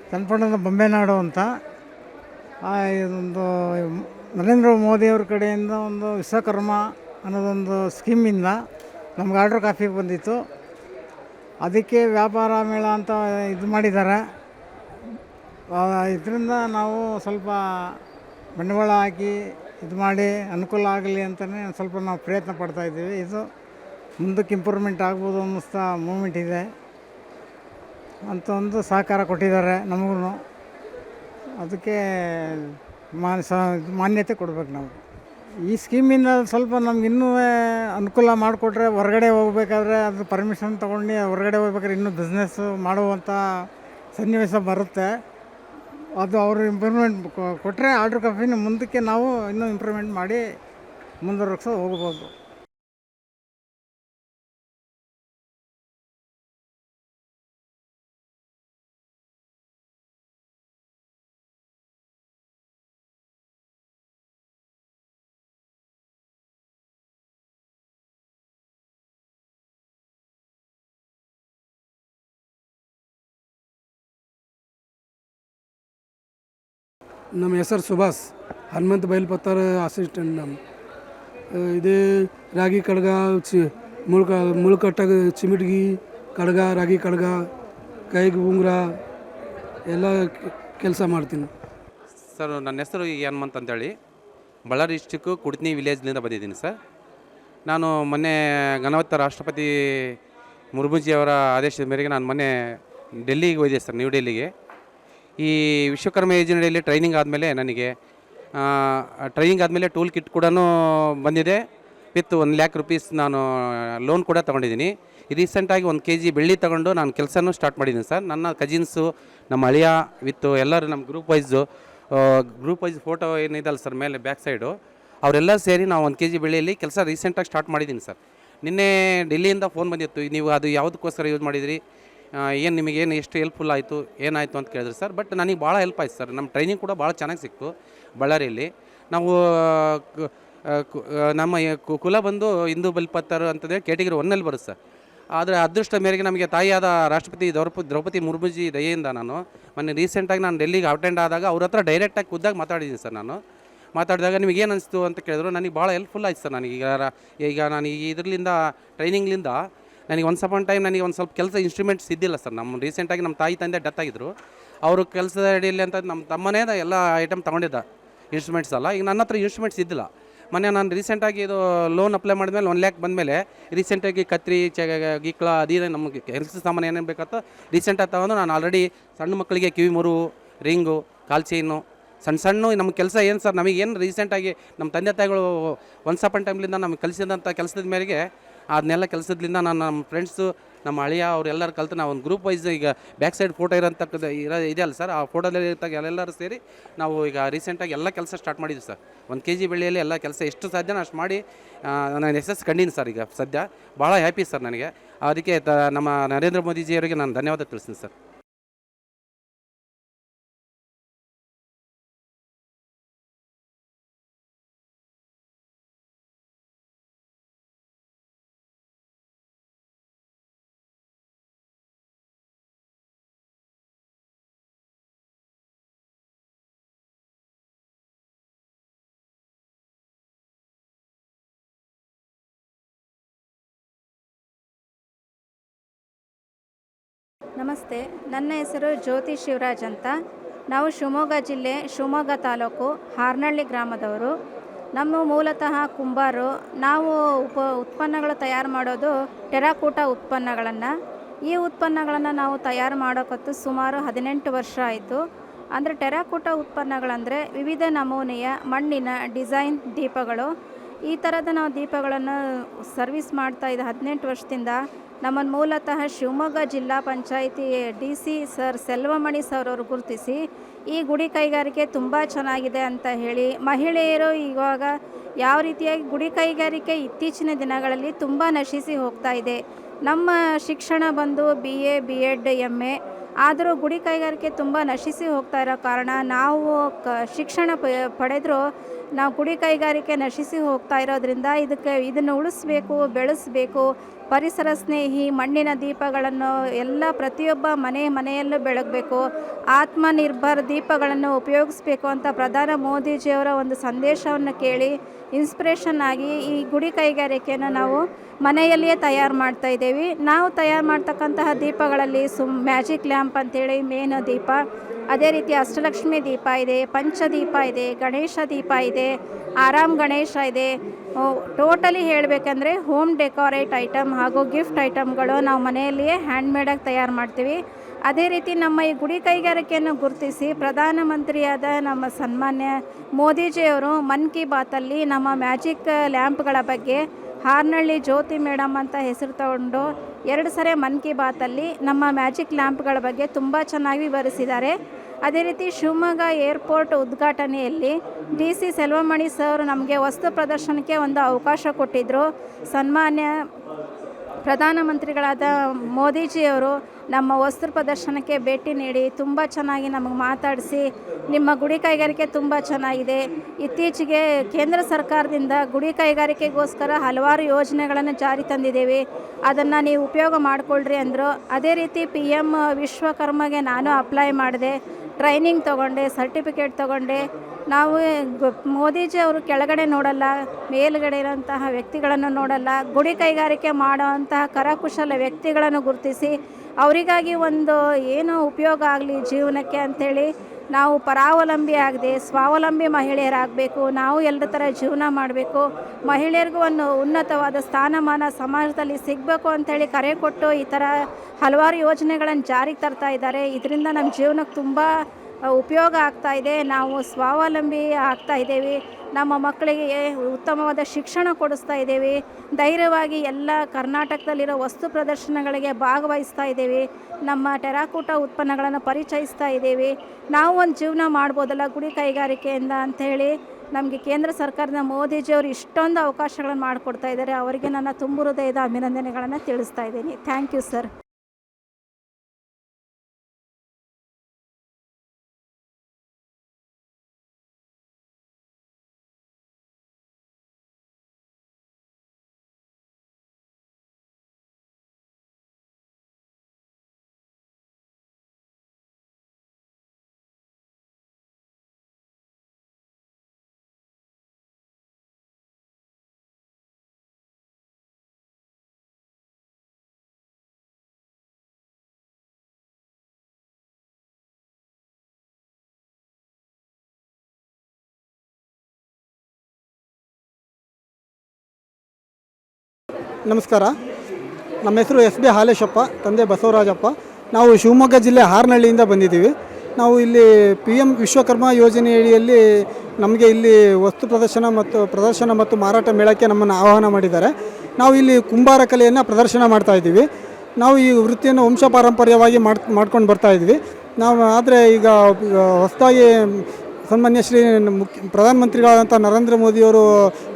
ಚನ್ನಪಟ್ಟಣದ ಬೊಂಬೆನಾಡು ಅಂತ. ಇದೊಂದು ನರೇಂದ್ರ ಮೋದಿಯವ್ರ ಕಡೆಯಿಂದ ಒಂದು ವಿಶ್ವಕರ್ಮ ಅನ್ನೋದೊಂದು ಸ್ಕೀಮಿಂದ ನಮ್ಗೆ ಆರ್ಡ್ರ್ ಕಾಫಿ ಬಂದಿತ್ತು. ಅದಕ್ಕೆ ವ್ಯಾಪಾರ ಮೇಳ ಅಂತ ಇದು ಮಾಡಿದ್ದಾರೆ. ಇದರಿಂದ ನಾವು ಸ್ವಲ್ಪ ಬಂಡವಾಳ ಹಾಕಿ ಇದು ಮಾಡಿ ಅನುಕೂಲ ಆಗಲಿ ಅಂತಲೇ ಸ್ವಲ್ಪ ನಾವು ಪ್ರಯತ್ನ ಪಡ್ತಾಯಿದ್ದೀವಿ. ಇದು ಮುಂದಕ್ಕೆ ಇಂಪ್ರೂವ್ಮೆಂಟ್ ಆಗ್ಬೋದು ಅನ್ನಿಸ್ತಾ ಮೂಮೆಂಟ್ ಇದೆ ಅಂತ ಒಂದು ಸಹಕಾರ ಕೊಟ್ಟಿದ್ದಾರೆ ನಮಗೂ. ಅದಕ್ಕೆ ಮಾನ್ಯತೆ ಕೊಡಬೇಕು ನಾವು. ಈ ಸ್ಕೀಮಿಂದ ಸ್ವಲ್ಪ ನಮ್ಗೆ ಇನ್ನೂ ಅನುಕೂಲ ಮಾಡಿಕೊಟ್ರೆ, ಹೊರಗಡೆ ಹೋಗ್ಬೇಕಾದ್ರೆ ಅದು ಪರ್ಮಿಷನ್ ತೊಗೊಂಡು ಹೊರಗಡೆ ಹೋಗ್ಬೇಕಾದ್ರೆ ಇನ್ನೂ ಬಿಸ್ನೆಸ್ಸು ಮಾಡುವಂಥ ಸನ್ನಿವೇಶ ಬರುತ್ತೆ. ಅದು ಅವರು ಇಂಪ್ರೂವ್ಮೆಂಟ್ ಕೊಟ್ಟರೆ ಆರ್ಡ್ರ್ ಕಾಫಿನ ಮುಂದಕ್ಕೆ ನಾವು ಇನ್ನೂ ಇಂಪ್ರೂವ್ಮೆಂಟ್ ಮಾಡಿ ಮುಂದುವರೆಸೋ ಹೋಗ್ಬೋದು. ನಮ್ಮ ಹೆಸರು ಸುಭಾಷ್, ಹನುಮಂತ ಬೈಲ್ಪತ್ತಾರ ಅಸಿಸ್ಟೆಂಟ್. ಇದೇ ರಾಗಿ ಕಡ್ಗ, ಮುಳ್ಕಟ್ಟಾಗ ಚಿಮಿಟ್ಗಿ ಕಡ್ಗ, ರಾಗಿ ಕಡ್ಗ, ಕೈಗೆ ಉಂಗುರ ಎಲ್ಲ ಕೆಲಸ ಮಾಡ್ತೀನಿ. ಸರ್ ನನ್ನ ಹೆಸರು ಹನುಮಂತ್ ಅಂತೇಳಿ ಬಳ್ಳಾರಿ ಡಿಸ್ಟಿಕ್ಕು ಕುಡ್ತನಿ ವಿಲೇಜ್ನಿಂದ ಬಂದಿದ್ದೀನಿ ಸರ್. ನಾನು ಮೊನ್ನೆ ಘನವತ್ತ ರಾಷ್ಟ್ರಪತಿ ಮುರ್ಮುಜಿಯವರ ಆದೇಶದ ಮೇರೆಗೆ ನಾನು ಮೊನ್ನೆ ಡೆಲ್ಲಿಗೆ ಹೋಗಿದ್ದೆ ಸರ್, ನ್ಯೂ ಡೆಲ್ಲಿಗೆ. ಈ ವಿಶ್ವಕರ್ಮ ಯೋಜನೆಯಲ್ಲಿ ಟ್ರೈನಿಂಗ್ ಆದಮೇಲೆ ನನಗೆ ಟೂಲ್ ಕಿಟ್ ಕೂಡ ಬಂದಿದೆ, ವಿತ್ 1 lakh rupees ನಾನು ಲೋನ್ ಕೂಡ ತೊಗೊಂಡಿದ್ದೀನಿ. ರೀಸೆಂಟಾಗಿ 1 kg ಬೆಳ್ಳಿ ತೊಗೊಂಡು ನಾನು ಕೆಲಸನೂ ಸ್ಟಾರ್ಟ್ ಮಾಡಿದ್ದೀನಿ ಸರ್. ನನ್ನ ಕಜಿನ್ಸು, ನಮ್ಮ ಅಳಿಯ ವಿತ್ ಎಲ್ಲರೂ ನಮ್ಮ ಗ್ರೂಪ್ ವೈಸ್ ಫೋಟೋ ಏನಿದಲ್ಲ ಸರ್ ಮೇಲೆ ಬ್ಯಾಕ್ ಸೈಡು, ಅವರೆಲ್ಲ ಸೇರಿ ನಾವು 1 kg ಬೆಳ್ಳಿಯಲ್ಲಿ ಕೆಲಸ ರೀಸೆಂಟಾಗಿ ಸ್ಟಾರ್ಟ್ ಮಾಡಿದ್ದೀನಿ ಸರ್. ನಿನ್ನೆ ಡೆಲ್ಲಿಯಿಂದ ಫೋನ್ ಬಂದಿತ್ತು, ನೀವು ಅದು ಯಾವುದಕ್ಕೋಸ್ಕರ ಯೂಸ್ ಮಾಡಿದಿರಿ, ಏನು ನಿಮಗೇನು ಎಷ್ಟು ಹೆಲ್ಪ್ಫುಲ್ ಆಯಿತು, ಏನಾಯಿತು ಅಂತ ಕೇಳಿದ್ರು ಸರ್. ಬಟ್ ನನಗೆ ಭಾಳ ಹೆಲ್ಪ್ ಆಯ್ತು ಸರ್. ನಮ್ಮ ಟ್ರೈನಿಂಗ್ ಕೂಡ ಭಾಳ ಚೆನ್ನಾಗಿ ಸಿಕ್ತು ಬಳ್ಳಾರಿಯಲ್ಲಿ. ನಾವು ನಮ್ಮ ಕುಲ ಬಂದು ಹಿಂದೂ ಬಲ್ಪತ್ತರು ಅಂತಂದರೆ ಕ್ಯಾಟಗರಿ 1ನಲ್ಲಿ ಬರುತ್ತೆ ಸರ್. ಆದರೆ ಅದೃಷ್ಟ ಮೇರೆಗೆ ನಮಗೆ ತಾಯಿಯಾದ ರಾಷ್ಟ್ರಪತಿ ದ್ರೌಪದಿ ಮುರ್ಮುಜಿ ದಯೆಯಿಂದ ನಾನು ಮೊನ್ನೆ ರೀಸೆಂಟಾಗಿ ನಾನು ಡೆಲ್ಲಿಗೆ ಅಟೆಂಡ್ ಆದಾಗ ಅವ್ರ ಹತ್ರ ಡೈರೆಕ್ಟಾಗಿ ಖುದ್ದಾಗಿ ಮಾತಾಡಿದ್ದೀನಿ ಸರ್. ನಾನು ಮಾತಾಡಿದಾಗ ನಿಮಗೇನು ಅನಿಸ್ತು ಅಂತ ಕೇಳಿದ್ರು. ನನಗೆ ಭಾಳ ಹೆಲ್ಪ್ಫುಲ್ ಆಯ್ತು ಸರ್. ನನಗೆ ಈಗ ನಾನು ಇದರಿಂದ ಟ್ರೈನಿಂಗ್ಲಿಂದ ನನಗೆ ಒನ್ಸ್ ಅಪಾನ್ ಟೈಮ್ ನನಗೆ ಒಂದು ಸ್ವಲ್ಪ ಕೆಲಸ ಇನ್ಸ್ಟ್ರೂಮೆಂಟ್ಸ್ ಇದ್ದಿಲ್ಲ ಸರ್. ನಮ್ಮ ರೀಸೆಂಟಾಗಿ ನಮ್ಮ ತಾಯಿ ತಂದೆ ಡೆತ್ ಆಗಿದ್ದರು. ಅವರು ಕೆಲಸದ ಅಡಿಯಲ್ಲಿ ಅಂತ ನಮ್ಮ ತಮ್ಮನೇ ಎಲ್ಲ ಐಟಮ್ ತೊಗೊಂಡಿದ್ದ ಇನ್ಸ್ಟ್ರೂಮೆಂಟ್ಸ್ ಅಲ್ಲ. ಈಗ ನನ್ನ ಹತ್ರ ಇನ್ಸ್ಟ್ರೂಮೆಂಟ್ಸ್ ಇದ್ದಿಲ್ಲ. ಮೊನ್ನೆ ನಾನು ರೀಸೆಂಟಾಗಿ ಇದು ಲೋನ್ ಅಪ್ಲೈ ಮಾಡಿದ್ಮೇಲೆ 1 lakh ಬಂದಮೇಲೆ ರೀಸೆಂಟಾಗಿ ಕತ್ರಿ ಗಿಕ್ಳ ಅದೇ ನಮಗೆ ಕೆಲಸ ಸಾಮಾನು ಏನೇನು ಬೇಕಂತ ರೀಸೆಂಟಾಗಿ ತಗೊಂಡು ನಾನು ಆಲ್ರೆಡಿ ಸಣ್ಣ ಮಕ್ಕಳಿಗೆ ಕಿವಿ ಮುರು, ರಿಂಗು, ಕಾಲ್ ಚೈನು, ಸಣ್ಣ ನಮ್ಮ ಕೆಲಸ ಏನು ಸರ್, ನಮಗೇನು ರೀಸೆಂಟಾಗಿ ನಮ್ಮ ತಂದೆ ತಾಯಿಗಳು ಒನ್ಸ್ ಅಪಾನ್ ಟೈಮ್ಲಿಂದ ನಮಗೆ ಕಲಿಸಿದಂಥ ಕೆಲಸದ ಮೇರೆಗೆ ಅದನ್ನೆಲ್ಲ ಕೆಲಸದಿಂದ ನಾನು ನಮ್ಮ ಫ್ರೆಂಡ್ಸು, ನಮ್ಮ ಅಳಿಯ ಅವರೆಲ್ಲರೂ ಕಲಿತು ನಾವು ಒಂದು ಗ್ರೂಪ್ ವೈಸ್ ಈಗ ಬ್ಯಾಕ್ ಸೈಡ್ ಫೋಟೋ ಇದೆಯಲ್ಲ ಸರ್, ಆ ಫೋಟೋದಲ್ಲಿ ಎಲ್ಲರೂ ಸೇರಿ ನಾವು ಈಗ ರೀಸೆಂಟಾಗಿ ಎಲ್ಲ ಕೆಲಸ ಸ್ಟಾರ್ಟ್ ಮಾಡಿದ್ವಿ ಸರ್. 1 kg ಬೆಳ್ಳಿಯಲ್ಲಿ ಎಲ್ಲ ಕೆಲಸ ಎಷ್ಟು ಸಾಧ್ಯನೋ ಅಷ್ಟು ಮಾಡಿ ನಾನು ಯಶಸ್ಸು ಕಂಡೀನಿ ಸರ್. ಈಗ ಸದ್ಯ ಭಾಳ ಹ್ಯಾಪಿ ಸರ್ ನನಗೆ. ಅದಕ್ಕೆ ನಮ್ಮ ನರೇಂದ್ರ ಮೋದಿಜಿಯವರಿಗೆ ನಾನು ಧನ್ಯವಾದ ತಿಳಿಸ್ತೀನಿ ಸರ್. ನಮಸ್ತೆ, ನನ್ನ ಹೆಸರು ಜ್ಯೋತಿ ಶಿವರಾಜ್ ಅಂತ. ನಾವು ಶಿವಮೊಗ್ಗ ಜಿಲ್ಲೆ, ಶಿವಮೊಗ್ಗ ತಾಲೂಕು, ಹಾರ್ನಹಳ್ಳಿ ಗ್ರಾಮದವರು. ನಮ್ಮ ಮೂಲತಃ ಕುಂಬಾರು. ನಾವು ಉತ್ಪನ್ನಗಳು ತಯಾರು ಮಾಡೋದು ಟೆರಾಕೋಟ ಉತ್ಪನ್ನಗಳನ್ನು. ಈ ಉತ್ಪನ್ನಗಳನ್ನು ನಾವು ತಯಾರು ಮಾಡೋಕತ್ತು ಸುಮಾರು 18 ವರ್ಷ ಆಯಿತು. ಅಂದರೆ ಟೆರಾಕೋಟ ಉತ್ಪನ್ನಗಳಂದರೆ ವಿವಿಧ ನಮೂನೆಯ ಮಣ್ಣಿನ ಡಿಸೈನ್ ದೀಪಗಳು. ಈ ಥರದ ನಾವು ದೀಪಗಳನ್ನು ಸರ್ವಿಸ್ ಮಾಡ್ತಾಯಿದ್ದ 18 ವರ್ಷದಿಂದ. ನಮ್ಮನ್ನು ಮೂಲತಃ ಶಿವಮೊಗ್ಗ ಜಿಲ್ಲಾ panchayat DC sir Selvamani sir ಅವರು ಗುರುತಿಸಿ ಈ ಗುಡಿ ಕೈಗಾರಿಕೆ ತುಂಬ ಚೆನ್ನಾಗಿದೆ ಅಂತ ಹೇಳಿ, ಮಹಿಳೆಯರು ಇವಾಗ ಯಾವ ರೀತಿಯಾಗಿ ಗುಡಿ ಕೈಗಾರಿಕೆ ಇತ್ತೀಚಿನ ದಿನಗಳಲ್ಲಿ ತುಂಬ ನಶಿಸಿ ಹೋಗ್ತಾ ಇದೆ. ನಮ್ಮ ಶಿಕ್ಷಣ ಬಂದು BA B.Ed MA, ಆದರೂ ಗುಡಿ ಕೈಗಾರಿಕೆ ತುಂಬ ನಶಿಸಿ ಹೋಗ್ತಾ ಇರೋ ಕಾರಣ ನಾವು ಶಿಕ್ಷಣ ಪಡೆದರೂ ನಾವು ಗುಡಿ ಕೈಗಾರಿಕೆ ನಶಿಸಿ ಹೋಗ್ತಾ ಇರೋದ್ರಿಂದ ಇದನ್ನು ಉಳಿಸ್ಬೇಕು, ಬೆಳೆಸಬೇಕು. ಪರಿಸರ ಸ್ನೇಹಿ ಮಣ್ಣಿನ ದೀಪಗಳನ್ನು ಎಲ್ಲ ಪ್ರತಿಯೊಬ್ಬ ಮನೆಯಲ್ಲೂ ಬೆಳಗಬೇಕು. ಆತ್ಮನಿರ್ಭರ್ ದೀಪಗಳನ್ನು ಉಪಯೋಗಿಸ್ಬೇಕು ಅಂತ ಪ್ರಧಾನ ಮೋದಿಜಿಯವರ ಒಂದು ಸಂದೇಶವನ್ನು ಕೇಳಿ ಇನ್ಸ್ಪಿರೇಷನ್ ಆಗಿ ಈ ಗುಡಿ ಕೈಗಾರಿಕೆಯನ್ನು ನಾವು ಮನೆಯಲ್ಲಿಯೇ ತಯಾರು ಮಾಡ್ತಾಯಿದ್ದೇವೆ. ನಾವು ತಯಾರು ಮಾಡ್ತಕ್ಕಂತಹ ದೀಪಗಳಲ್ಲಿ ಮ್ಯಾಜಿಕ್ ಲ್ಯಾಂಪ್ ಅಂತೇಳಿ ಮೇನ್ ದೀಪ, ಅದೇ ರೀತಿ ಅಷ್ಟಲಕ್ಷ್ಮಿ ದೀಪ ಇದೆ, ಪಂಚದೀಪ ಇದೆ, ಗಣೇಶ ದೀಪ ಇದೆ, ಆರಾಮ್ ಗಣೇಶ ಇದೆ. ಟೋಟಲಿ ಹೇಳಬೇಕಂದ್ರೆ ಹೋಮ್ ಡೆಕೋರೇಟ್ ಐಟಮ್ ಹಾಗೂ ಗಿಫ್ಟ್ ಐಟಮ್ಗಳು ನಾವು ಮನೆಯಲ್ಲಿಯೇ ಹ್ಯಾಂಡ್ಮೇಡಾಗಿ ತಯಾರು ಮಾಡ್ತೀವಿ. ಅದೇ ರೀತಿ ನಮ್ಮ ಈ ಗುಡಿ ಕೈಗಾರಿಕೆಯನ್ನು ಗುರುತಿಸಿ ಪ್ರಧಾನಮಂತ್ರಿಯಾದ ನಮ್ಮ ಸನ್ಮಾನ್ಯ ಮೋದಿಜಿಯವರು ಮನ್ ಕಿ ಬಾತಲ್ಲಿ ನಮ್ಮ ಮ್ಯಾಜಿಕ್ ಲ್ಯಾಂಪ್ಗಳ ಬಗ್ಗೆ ಹಾರ್ನಹಳ್ಳಿ ಜ್ಯೋತಿ ಮೇಡಮ್ ಅಂತ ಹೆಸರು ತಗೊಂಡು 2 ಸರಿ ಮನ್ ಕಿ ಬಾತಲ್ಲಿ ನಮ್ಮ ಮ್ಯಾಜಿಕ್ ಲ್ಯಾಂಪ್ಗಳ ಬಗ್ಗೆ ತುಂಬ ಚೆನ್ನಾಗಿ ವಿವರಿಸಿದ್ದಾರೆ. ಅದೇ ರೀತಿ ಶಿವಮೊಗ್ಗ ಏರ್ಪೋರ್ಟ್ ಉದ್ಘಾಟನೆಯಲ್ಲಿ DC ಸೆಲ್ವಮಣಿ ಸರ್ ನಮಗೆ ವಸ್ತು ಪ್ರದರ್ಶನಕ್ಕೆ ಒಂದು ಅವಕಾಶ ಕೊಟ್ಟಿದ್ದರು. ಸನ್ಮಾನ್ಯ ಪ್ರಧಾನಮಂತ್ರಿಗಳಾದ ಮೋದಿಜಿಯವರು ನಮ್ಮ ವಸ್ತು ಪ್ರದರ್ಶನಕ್ಕೆ ಭೇಟಿ ನೀಡಿ ತುಂಬ ಚೆನ್ನಾಗಿ ನಮಗೆ ಮಾತಾಡಿಸಿ, ನಿಮ್ಮ ಗುಡಿ ಕೈಗಾರಿಕೆ ತುಂಬ ಚೆನ್ನಾಗಿದೆ, ಇತ್ತೀಚೆಗೆ ಕೇಂದ್ರ ಸರ್ಕಾರದಿಂದ ಗುಡಿ ಕೈಗಾರಿಕೆಗೋಸ್ಕರ ಹಲವಾರು ಯೋಜನೆಗಳನ್ನು ಜಾರಿ ತಂದಿದ್ದೇವೆ, ಅದನ್ನು ನೀವು ಉಪಯೋಗ ಮಾಡಿಕೊಳ್ಳ್ರಿ ಅಂದರು. ಅದೇ ರೀತಿ PM ವಿಶ್ವಕರ್ಮಗೆ ನಾನು ಅಪ್ಲೈ ಮಾಡಿದೆ. ಟ್ರೈನಿಂಗ್ ತೊಗೊಂಡೆ, ಸರ್ಟಿಫಿಕೇಟ್ ತೊಗೊಂಡೆ. ನಾವು ಮೋದಿಜಿ ಅವರು ಕೆಳಗಡೆ ನೋಡಲ್ಲ, ಮೇಲುಗಡೆ ಇರೋಂತಹ ವ್ಯಕ್ತಿಗಳನ್ನು ನೋಡಲ್ಲ. ಗುಡಿ ಕೈಗಾರಿಕೆ ಮಾಡೋವಂತಹ ಕರಕುಶಲ ವ್ಯಕ್ತಿಗಳನ್ನು ಗುರುತಿಸಿ ಅವರಿಗಾಗಿ ಒಂದು ಏನೋ ಉಪಯೋಗ ಆಗಲಿ ಜೀವನಕ್ಕೆ ಅಂಥೇಳಿ ನಾವು ಪರಾವಲಂಬಿ ಆಗದೆ ಸ್ವಾವಲಂಬಿ ಮಹಿಳೆಯರಾಗಬೇಕು. ನಾವು ಎಲ್ಲರ ಥರ ಜೀವನ ಮಾಡಬೇಕು, ಮಹಿಳೆಯರಿಗೂ ಒಂದು ಉನ್ನತವಾದ ಸ್ಥಾನಮಾನ ಸಮಾಜದಲ್ಲಿ ಸಿಗಬೇಕು ಅಂಥೇಳಿ ಕರೆ ಕೊಟ್ಟು ಈ ಥರ ಹಲವಾರು ಯೋಜನೆಗಳನ್ನು ಜಾರಿಗೆ ತರ್ತಾ ಇದ್ದಾರೆ. ಇದರಿಂದ ನಮ್ಮ ಜೀವನಕ್ಕೆ ತುಂಬ ಉಪಯೋಗ ಆಗ್ತಾ ಇದೆ. ನಾವು ಸ್ವಾವಲಂಬಿ ಆಗ್ತಾ ಇದ್ದೇವೆ. ನಮ್ಮ ಮಕ್ಕಳಿಗೆ ಉತ್ತಮವಾದ ಶಿಕ್ಷಣ ಕೊಡಿಸ್ತಾ ಇದ್ದೇವೆ. ಧೈರ್ಯವಾಗಿ ಎಲ್ಲ ಕರ್ನಾಟಕದಲ್ಲಿರೋ ವಸ್ತು ಪ್ರದರ್ಶನಗಳಿಗೆ ಭಾಗವಹಿಸ್ತಾ ಇದ್ದೇವೆ. ನಮ್ಮ ಟೆರಾಕೋಟಾ ಉತ್ಪನ್ನಗಳನ್ನು ಪರಿಚಯಿಸ್ತಾ ಇದ್ದೇವೆ. ನಾವು ಒಂದು ಜೀವನ ಮಾಡ್ಬೋದಲ್ಲ ಗುಡಿ ಕೈಗಾರಿಕೆಯಿಂದ ಅಂಥೇಳಿ ನಮಗೆ ಕೇಂದ್ರ ಸರ್ಕಾರದ ಮೋದಿಜಿಯವರು ಇಷ್ಟೊಂದು ಅವಕಾಶಗಳನ್ನು ಮಾಡಿಕೊಡ್ತಾ ಇದ್ದಾರೆ. ಅವರಿಗೆ ನನ್ನ ತುಂಬು ಹೃದಯದ ಅಭಿನಂದನೆಗಳನ್ನು ತಿಳಿಸ್ತಾ ಇದ್ದೀನಿ. Thank you sir. ನಮಸ್ಕಾರ. ನಮ್ಮ ಹೆಸರು ಎಸ್ ಬಿ ಹಾಲೇಶಪ್ಪ, ತಂದೆ ಬಸವರಾಜಪ್ಪ. ನಾವು ಶಿವಮೊಗ್ಗ ಜಿಲ್ಲೆ ಹಾರನಹಳ್ಳಿಯಿಂದ ಬಂದಿದ್ದೀವಿ. ನಾವು ಇಲ್ಲಿ PM ವಿಶ್ವಕರ್ಮ ಯೋಜನೆಯಡಿಯಲ್ಲಿ ನಮಗೆ ಇಲ್ಲಿ ವಸ್ತು ಪ್ರದರ್ಶನ ಮತ್ತು ಮಾರಾಟ ಮೇಳಕ್ಕೆ ನಮ್ಮನ್ನು ಆಹ್ವಾನ ಮಾಡಿದ್ದಾರೆ. ನಾವು ಇಲ್ಲಿ ಕುಂಬಾರ ಕಲೆಯನ್ನು ಪ್ರದರ್ಶನ ಮಾಡ್ತಾ ಇದ್ದೀವಿ. ನಾವು ಈ ವೃತ್ತಿಯನ್ನು ವಂಶ ಪಾರಂಪರ್ಯವಾಗಿ ಮಾಡ್ಕೊಂಡು ಬರ್ತಾ ಇದ್ವಿ. ಆದರೆ ಈಗ ಹೊಸದಾಗಿ ಸನ್ಮಾನ್ಯ ಶ್ರೀ ಪ್ರಧಾನಮಂತ್ರಿಗಳಾದಂಥ ನರೇಂದ್ರ ಮೋದಿಯವರು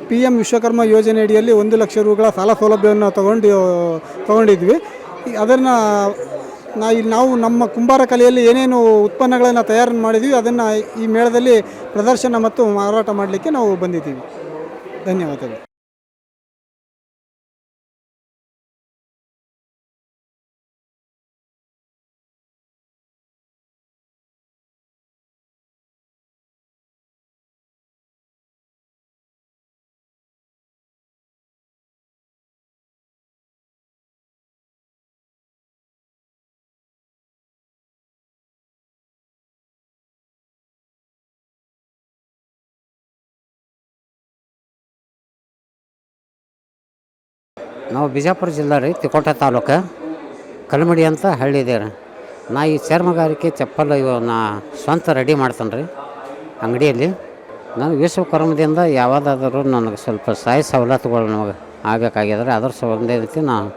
PM ವಿಶ್ವಕರ್ಮ ಯೋಜನೆ ಅಡಿಯಲ್ಲಿ 1 ಲಕ್ಷ ರೂಗಳ ಸಾಲ ಸೌಲಭ್ಯವನ್ನು ತಗೊಂಡಿದ್ವಿ. ಅದನ್ನು ನಾವು ನಮ್ಮ ಕುಂಬಾರ ಕಲೆಯಲ್ಲಿ ಏನೇನು ಉತ್ಪನ್ನಗಳನ್ನು ತಯಾರು ಮಾಡಿದ್ವಿ ಅದನ್ನು ಈ ಮೇಳದಲ್ಲಿ ಪ್ರದರ್ಶನ ಮತ್ತು ಮಾರಾಟ ಮಾಡಲಿಕ್ಕೆ ನಾವು ಬಂದಿದ್ದೀವಿ. ಧನ್ಯವಾದಗಳು. ನಾವು ಬಿಜಾಪುರ ಜಿಲ್ಲೆ ರೀ, ತಿಕೋಟ ತಾಲೂಕು ಕಲ್ಮಡಿ ಅಂತ ಹಳ್ಳಿ ಇದೆ ರೀ. ನಾ ಈ ಚರ್ಮಗಾರಿಕೆ ಚಪ್ಪಲು ನಾ ಸ್ವಂತ ರೆಡಿ ಮಾಡ್ತಾನೆ ರೀ ಅಂಗಡಿಯಲ್ಲಿ. ನಾನು ವಿಶ್ವಕರ್ಮದಿಂದ ಯಾವುದಾದ್ರೂ ನನಗೆ ಸ್ವಲ್ಪ ಸಹಾಯ ಸವಲತ್ತುಗಳು ನಮಗೆ ಆಗಬೇಕಾಗಿದ್ರೆ ಅದ್ರ ಸಂಬಂಧಿಸಿ ನಾನು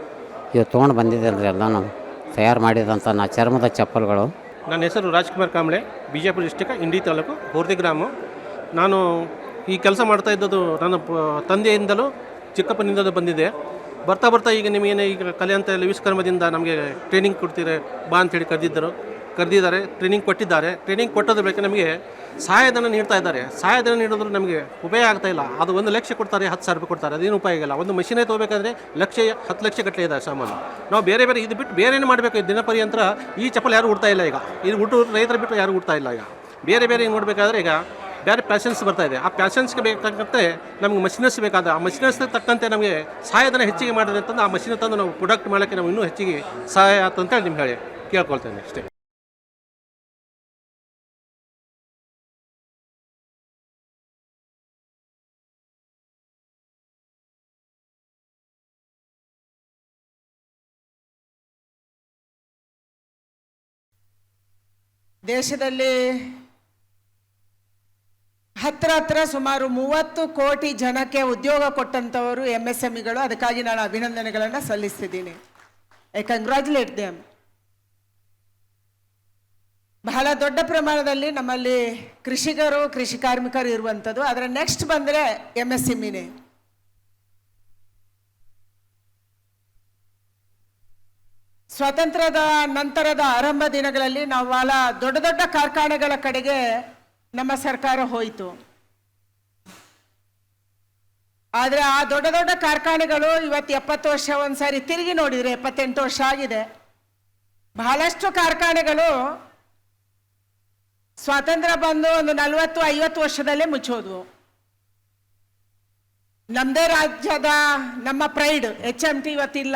ಇವು ತೊಗೊಂಡು ಬಂದಿದ್ದೇನೆ ರೀ. ಎಲ್ಲ ನಾವು ತಯಾರು ಮಾಡಿದಂಥ ನಾ ಚರ್ಮದ ಚಪ್ಪಲ್ಗಳು. ನನ್ನ ಹೆಸರು ರಾಜ್ಕುಮಾರ್ ಕಾಂಬ್ಳೆ, ಬಿಜಾಪುರ ಡಿಸ್ಟಿಕ್ ಇಂಡಿ ತಾಲೂಕು ಬೋರ್ದಿ ಗ್ರಾಮ. ನಾನು ಈ ಕೆಲಸ ಮಾಡ್ತಾ ಇದ್ದದ್ದು ನನ್ನ ತಂದೆಯಿಂದಲೂ ಚಿಕ್ಕಪ್ಪನಿಂದಲೂ ಬಂದಿದೆ. ಬರ್ತಾ ಬರ್ತಾ ಈಗ ನಿಮಗೇನೆ ಈಗ ಕಲೆ ಅಂತ ಹೇಳಿ ವಿಶ್ವಕರ್ಮದಿಂದ ನಮಗೆ ಟ್ರೈನಿಂಗ್ ಕೊಡ್ತೀರ ಬಾ ಅಂಥೇಳಿ ಕರೆದಿದ್ದಾರೆ, ಟ್ರೈನಿಂಗ್ ಕೊಟ್ಟಿದ್ದಾರೆ. ಟ್ರೈನಿಂಗ್ ಕೊಟ್ಟೋದ್ರ ಬೇಕು ನಮಗೆ ಸಹಾಯಧನ ನೀಡ್ತಾ ಇದ್ದಾರೆ. ಸಹಾಯಧನ ನೀಡಿದ್ರು ನಮಗೆ ಉಪಯೋಗ ಆಗ್ತಾ ಇಲ್ಲ. ಅದು 1 ಲಕ್ಷ ಕೊಡ್ತಾರೆ, 10,000 ರೂಪಾಯಿ ಕೊಡ್ತಾರೆ, ಅದೇನು ಉಪಯೋಗ ಇಲ್ಲ. ಒಂದು ಮಷೀನೇ ತೊಗೋಬೇಕಾದ್ರೆ 10 ಲಕ್ಷ ಗಟ್ಟಲೆ ಇದೆ ಸಾಮಾನು. ನಾವು ಬೇರೆ ಇದು ಬಿಟ್ಟು ಬೇರೆ ಏನು ಮಾಡಬೇಕು? ದಿನಪರ್ಯಂತರ ಈ ಚಪ್ಪಲ್ ಯಾರು ಉಡ್ತಾ ಇಲ್ಲ ಈಗ. ಇದು ರೈತರ ಬಿಟ್ಟು ಯಾರು ಉಡ್ತಾ ಇಲ್ಲ ಈಗ. ಬೇರೆ ಹಿಂಗೆ ನೋಡಬೇಕಾದ್ರೆ ಈಗ ಬೇರೆ ಪ್ಯಾಷನ್ಸ್ ಬರ್ತಾ ಇದೆ. ಆ ಪ್ಯಾಷನ್ಸ್ಗೆ ಬೇಕಾಗಂತೆ ನಮಗೆ ಮಷಿನರ್ಸ್ ಬೇಕಾದ ಆ ಮಷಿನರ್ಸ್ ತಕ್ಕಂತೆ ನಮಗೆ ಸಹಾಯಧನ ಹೆಚ್ಚಿಗೆ ಮಾಡಿದ್ರೆ ಅಂತಂದು ಆ ಮಷಿನ್ ತಂದು ನಾವು ಪ್ರೊಡಕ್ಟ್ ಮಾಡೋಕ್ಕೆ ನಾವು ಇನ್ನೂ ಹೆಚ್ಚಿಗೆ ಸಹಾಯ ಆಯ್ತು ಅಂತೇಳಿ ನಿಮ್ಗೆ ಹೇಳಿ ಕೇಳ್ಕೊಳ್ತೇನೆ ಅಷ್ಟೇ. ದೇಶದಲ್ಲಿ ಹತ್ರ ಸುಮಾರು 30 ಕೋಟಿ ಜನಕ್ಕೆ ಉದ್ಯೋಗ ಕೊಟ್ಟಂಥವರು MSMEಗಳು. ಅದಕ್ಕಾಗಿ ನಾನು ಅಭಿನಂದನೆಗಳನ್ನು ಸಲ್ಲಿಸ್ತಿದ್ದೀನಿ. I congratulate them. ಬಹಳ ದೊಡ್ಡ ಪ್ರಮಾಣದಲ್ಲಿ ನಮ್ಮಲ್ಲಿ ಕೃಷಿಕರು, ಕೃಷಿ ಕಾರ್ಮಿಕರು ಇರುವಂಥದ್ದು. ಅದರ ನೆಕ್ಸ್ಟ್ ಬಂದರೆ MSMEನೇ. ಸ್ವಾತಂತ್ರ್ಯದ ನಂತರದ ಆರಂಭ ದಿನಗಳಲ್ಲಿ ನಾವು ಭಾಳ ದೊಡ್ಡ ದೊಡ್ಡ ಕಾರ್ಖಾನೆಗಳ ಕಡೆಗೆ ನಮ್ಮ ಸರ್ಕಾರ ಹೋಯಿತು. ಆದರೆ ಆ ದೊಡ್ಡ ದೊಡ್ಡ ಕಾರ್ಖಾನೆಗಳು ಇವತ್ತು 70 ವರ್ಷ, ಒಂದು ಸಾರಿ ತಿರುಗಿ ನೋಡಿದರೆ 78 ವರ್ಷ ಆಗಿದೆ. ಬಹಳಷ್ಟು ಕಾರ್ಖಾನೆಗಳು ಸ್ವಾತಂತ್ರ್ಯ ಬಂದು ಒಂದು 40-50 ವರ್ಷದಲ್ಲೇ ಮುಚ್ಚೋದು. ನಮ್ಮದೇ ರಾಜ್ಯದ ನಮ್ಮ ಪ್ರೈಡ್ HMT ಇವತ್ತಿಲ್ಲ.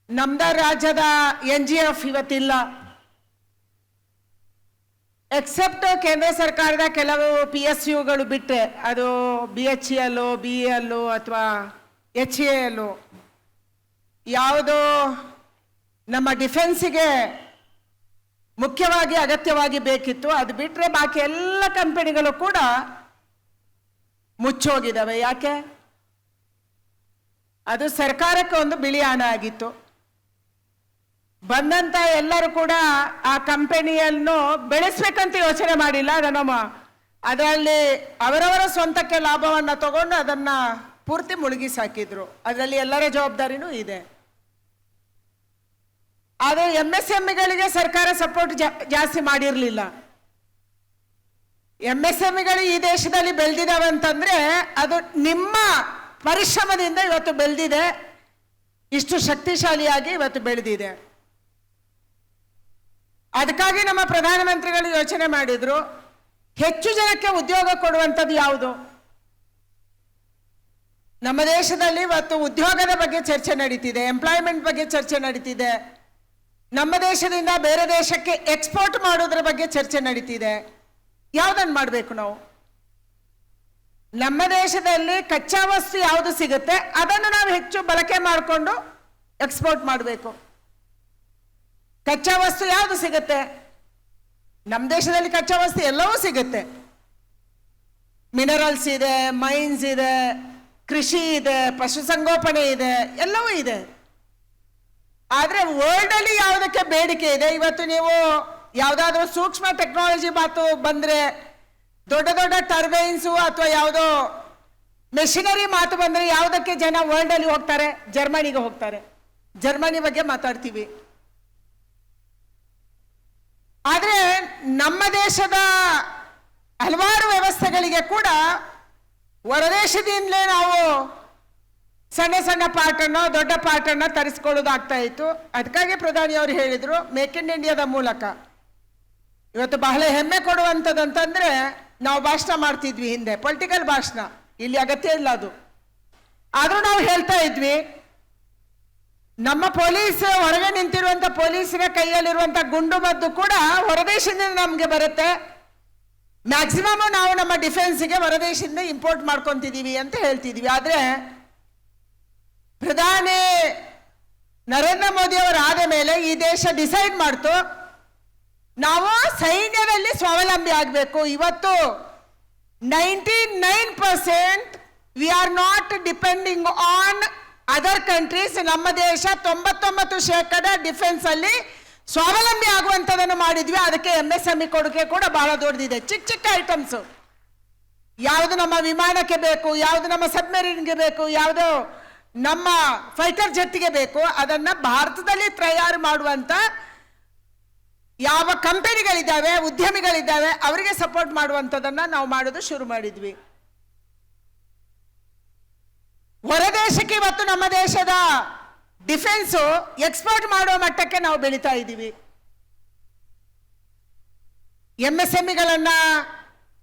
ನಮ್ಮದೇ ರಾಜ್ಯದ NGF ಇವತ್ತಿಲ್ಲ. ಎಕ್ಸೆಪ್ಟ್ ಕೇಂದ್ರ ಸರ್ಕಾರದ ಕೆಲವು PSUಗಳು ಬಿಟ್ಟರೆ, ಅದು BHEL, BEL ಅಥವಾ HAL ಯಾವುದೋ ನಮ್ಮ ಡಿಫೆನ್ಸಿಗೆ ಮುಖ್ಯವಾಗಿ ಅಗತ್ಯವಾಗಿ ಬೇಕಿತ್ತು, ಅದು ಬಿಟ್ಟರೆ ಬಾಕಿ ಎಲ್ಲ ಕಂಪನಿಗಳು ಕೂಡ ಮುಚ್ಚೋಗಿದ್ದಾವೆ. ಯಾಕೆ? ಅದು ಸರ್ಕಾರಕ್ಕೆ ಒಂದು ಬಿಳಿ ಹಣ ಆಗಿತ್ತು. ಬಂದಂತ ಎಲ್ಲರೂ ಕೂಡ ಆ ಕಂಪನಿಯನ್ನು ಬೆಳೆಸ್ಬೇಕಂತ ಯೋಚನೆ ಮಾಡಿಲ್ಲ. ಅದರಲ್ಲಿ ಅವರವರ ಸ್ವಂತಕ್ಕೆ ಲಾಭವನ್ನು ತಗೊಂಡು ಅದನ್ನು ಪೂರ್ತಿ ಮುಳುಗಿ ಸಾಕಿದ್ರು. ಅದರಲ್ಲಿ ಎಲ್ಲರ ಜವಾಬ್ದಾರಿನೂ ಇದೆ. ಆದರೆ MSMEಗಳಿಗೆ ಸರ್ಕಾರ ಸಪೋರ್ಟ್ ಜಾಸ್ತಿ ಮಾಡಿರಲಿಲ್ಲ. MSMEಗಳು ಈ ದೇಶದಲ್ಲಿ ಬೆಳೆದಿದ್ದಾವೆ ಅಂತಂದ್ರೆ ಅದು ನಿಮ್ಮ ಪರಿಶ್ರಮದಿಂದ ಇವತ್ತು ಬೆಳೆದಿದೆ, ಇಷ್ಟು ಶಕ್ತಿಶಾಲಿಯಾಗಿ ಇವತ್ತು ಬೆಳೆದಿದೆ. ಅದಕ್ಕಾಗಿ ನಮ್ಮ ಪ್ರಧಾನಮಂತ್ರಿಗಳು ಯೋಚನೆ ಮಾಡಿದ್ರು, ಹೆಚ್ಚು ಜನಕ್ಕೆ ಉದ್ಯೋಗ ಕೊಡುವಂಥದ್ದು ಯಾವುದು? ನಮ್ಮ ದೇಶದಲ್ಲಿ ಇವತ್ತು ಉದ್ಯೋಗದ ಬಗ್ಗೆ ಚರ್ಚೆ ನಡೀತಿದೆ, ಎಂಪ್ಲಾಯ್ಮೆಂಟ್ ಬಗ್ಗೆ ಚರ್ಚೆ ನಡೀತಿದೆ, ನಮ್ಮ ದೇಶದಿಂದ ಬೇರೆ ದೇಶಕ್ಕೆ ಎಕ್ಸ್ಪೋರ್ಟ್ ಮಾಡೋದ್ರ ಬಗ್ಗೆ ಚರ್ಚೆ ನಡೀತಿದೆ. ಯಾವುದನ್ನು ಮಾಡಬೇಕು ನಾವು? ನಮ್ಮ ದೇಶದಲ್ಲಿ ಕಚ್ಚಾ ವಸ್ತು ಯಾವುದು ಸಿಗುತ್ತೆ ಅದನ್ನು ನಾವು ಹೆಚ್ಚು ಬಳಕೆ ಮಾಡಿಕೊಂಡು ಎಕ್ಸ್ಪೋರ್ಟ್ ಮಾಡಬೇಕು. ಕಚ್ಚಾ ವಸ್ತು ಯಾವುದು ಸಿಗುತ್ತೆ? ನಮ್ಮ ದೇಶದಲ್ಲಿ ಕಚ್ಚಾ ವಸ್ತು ಎಲ್ಲವೂ ಸಿಗುತ್ತೆ. ಮಿನರಲ್ಸ್ ಇದೆ, ಮೈನ್ಸ್ ಇದೆ, ಕೃಷಿ ಇದೆ, ಪಶುಸಂಗೋಪನೆ ಇದೆ, ಎಲ್ಲವೂ ಇದೆ. ಆದರೆ ವರ್ಲ್ಡಲ್ಲಿ ಯಾವುದಕ್ಕೆ ಬೇಡಿಕೆ ಇದೆ? ಇವತ್ತು ನೀವು ಯಾವುದಾದ್ರೂ ಸೂಕ್ಷ್ಮ ಟೆಕ್ನಾಲಜಿ ಮಾತು ಬಂದರೆ, ದೊಡ್ಡ ದೊಡ್ಡ ಟರ್ಬೈನ್ಸು ಅಥವಾ ಯಾವುದೋ ಮೆಷಿನರಿ ಮಾತು ಬಂದರೆ ಯಾವುದಕ್ಕೆ ಜನ ವರ್ಲ್ಡಲ್ಲಿ ಹೋಗ್ತಾರೆ? ಜರ್ಮನಿಗೆ ಹೋಗ್ತಾರೆ. ಜರ್ಮನಿ ಬಗ್ಗೆ ಮಾತಾಡ್ತೀವಿ. ಆದರೆ ನಮ್ಮ ದೇಶದ ಹಲವಾರು ವ್ಯವಸ್ಥೆಗಳಿಗೆ ಕೂಡ ಹೊರದೇಶದಿಂದಲೇ ನಾವು ಸಣ್ಣ ಸಣ್ಣ ಪಾರ್ಟನ್ನು, ದೊಡ್ಡ ಪಾರ್ಟನ್ನು ತರಿಸ್ಕೊಳ್ಳೋದಾಗ್ತಾ ಇತ್ತು. ಅದಕ್ಕಾಗಿ ಪ್ರಧಾನಿಯವರು ಹೇಳಿದರು, ಮೇಕ್ ಇನ್ ಇಂಡಿಯಾದ ಮೂಲಕ ಇವತ್ತು ಬಹಳ ಹೆಮ್ಮೆ ಕೊಡುವಂಥದ್ದಂತಂದರೆ, ನಾವು ಭಾಷಣ ಮಾಡ್ತಿದ್ವಿ ಹಿಂದೆ, ಪೊಲಿಟಿಕಲ್ ಭಾಷಣ, ಇಲ್ಲಿ ಅಗತ್ಯ ಇಲ್ಲ ಅದು. ಆದರೂ ನಾವು ಹೇಳ್ತಾ ಇದ್ವಿ, ನಮ್ಮ ಪೊಲೀಸ್ ಹೊರಗೆ ನಿಂತಿರುವಂಥ ಪೊಲೀಸರ ಕೈಯಲ್ಲಿರುವಂಥ ಗುಂಡು ಮದ್ದು ಕೂಡ ಹೊರದೇಶದಿಂದ ನಮಗೆ ಬರುತ್ತೆ. ಮ್ಯಾಕ್ಸಿಮಮ್ ನಾವು ನಮ್ಮ ಡಿಫೆನ್ಸ್ಗೆ ಹೊರದೇಶದಿಂದ ಇಂಪೋರ್ಟ್ ಮಾಡ್ಕೊತಿದ್ದೀವಿ ಅಂತ ಹೇಳ್ತಿದ್ವಿ. ಆದರೆ ಪ್ರಧಾನಿ ನರೇಂದ್ರ ಮೋದಿ ಅವರು ಆದ ಮೇಲೆ ಈ ದೇಶ ಡಿಸೈಡ್ ಮಾಡ್ತು, ನಾವು ಸೈನ್ಯದಲ್ಲಿ ಸ್ವಾವಲಂಬಿ ಆಗಬೇಕು. ಇವತ್ತು 99% we are not depending on other countries. ನಮ್ಮ ದೇಶ 99% ಡಿಫೆನ್ಸ್ ಅಲ್ಲಿ ಸ್ವಾವಲಂಬಿ ಆಗುವಂಥದ್ದನ್ನು ಮಾಡಿದ್ವಿ. ಅದಕ್ಕೆ MSME ಕೊಡುಗೆ ಕೂಡ ಬಹಳ ದೊಡ್ಡದಿದೆ. ಚಿಕ್ಕ ಚಿಕ್ಕ ಐಟಮ್ಸ್, ಯಾವುದು ನಮ್ಮ ವಿಮಾನಕ್ಕೆ ಬೇಕು, ಯಾವುದು ನಮ್ಮ ಸಬ್ಮೆರೀನ್ಗೆ ಬೇಕು, ಯಾವುದು ನಮ್ಮ ಫೈಟರ್ ಜೆಟ್ಗೆ ಬೇಕು, ಅದನ್ನು ಭಾರತದಲ್ಲಿ ತಯಾರು ಮಾಡುವಂಥ ಯಾವ ಕಂಪನಿಗಳಿದ್ದಾವೆ, ಉದ್ಯಮಿಗಳಿದ್ದಾವೆ, ಅವರಿಗೆ ಸಪೋರ್ಟ್ ಮಾಡುವಂಥದ್ದನ್ನು ನಾವು ಮಾಡೋದು ಶುರು ಮಾಡಿದ್ವಿ. ಹೊರದೇಶಕ್ಕೆ ಇವತ್ತು ನಮ್ಮ ದೇಶದ ಡಿಫೆನ್ಸು ಎಕ್ಸ್ಪೋರ್ಟ್ ಮಾಡುವ ಮಟ್ಟಕ್ಕೆ ನಾವು ಬೆಳೀತಾ ಇದ್ದೀವಿ. MSMEಗಳನ್ನು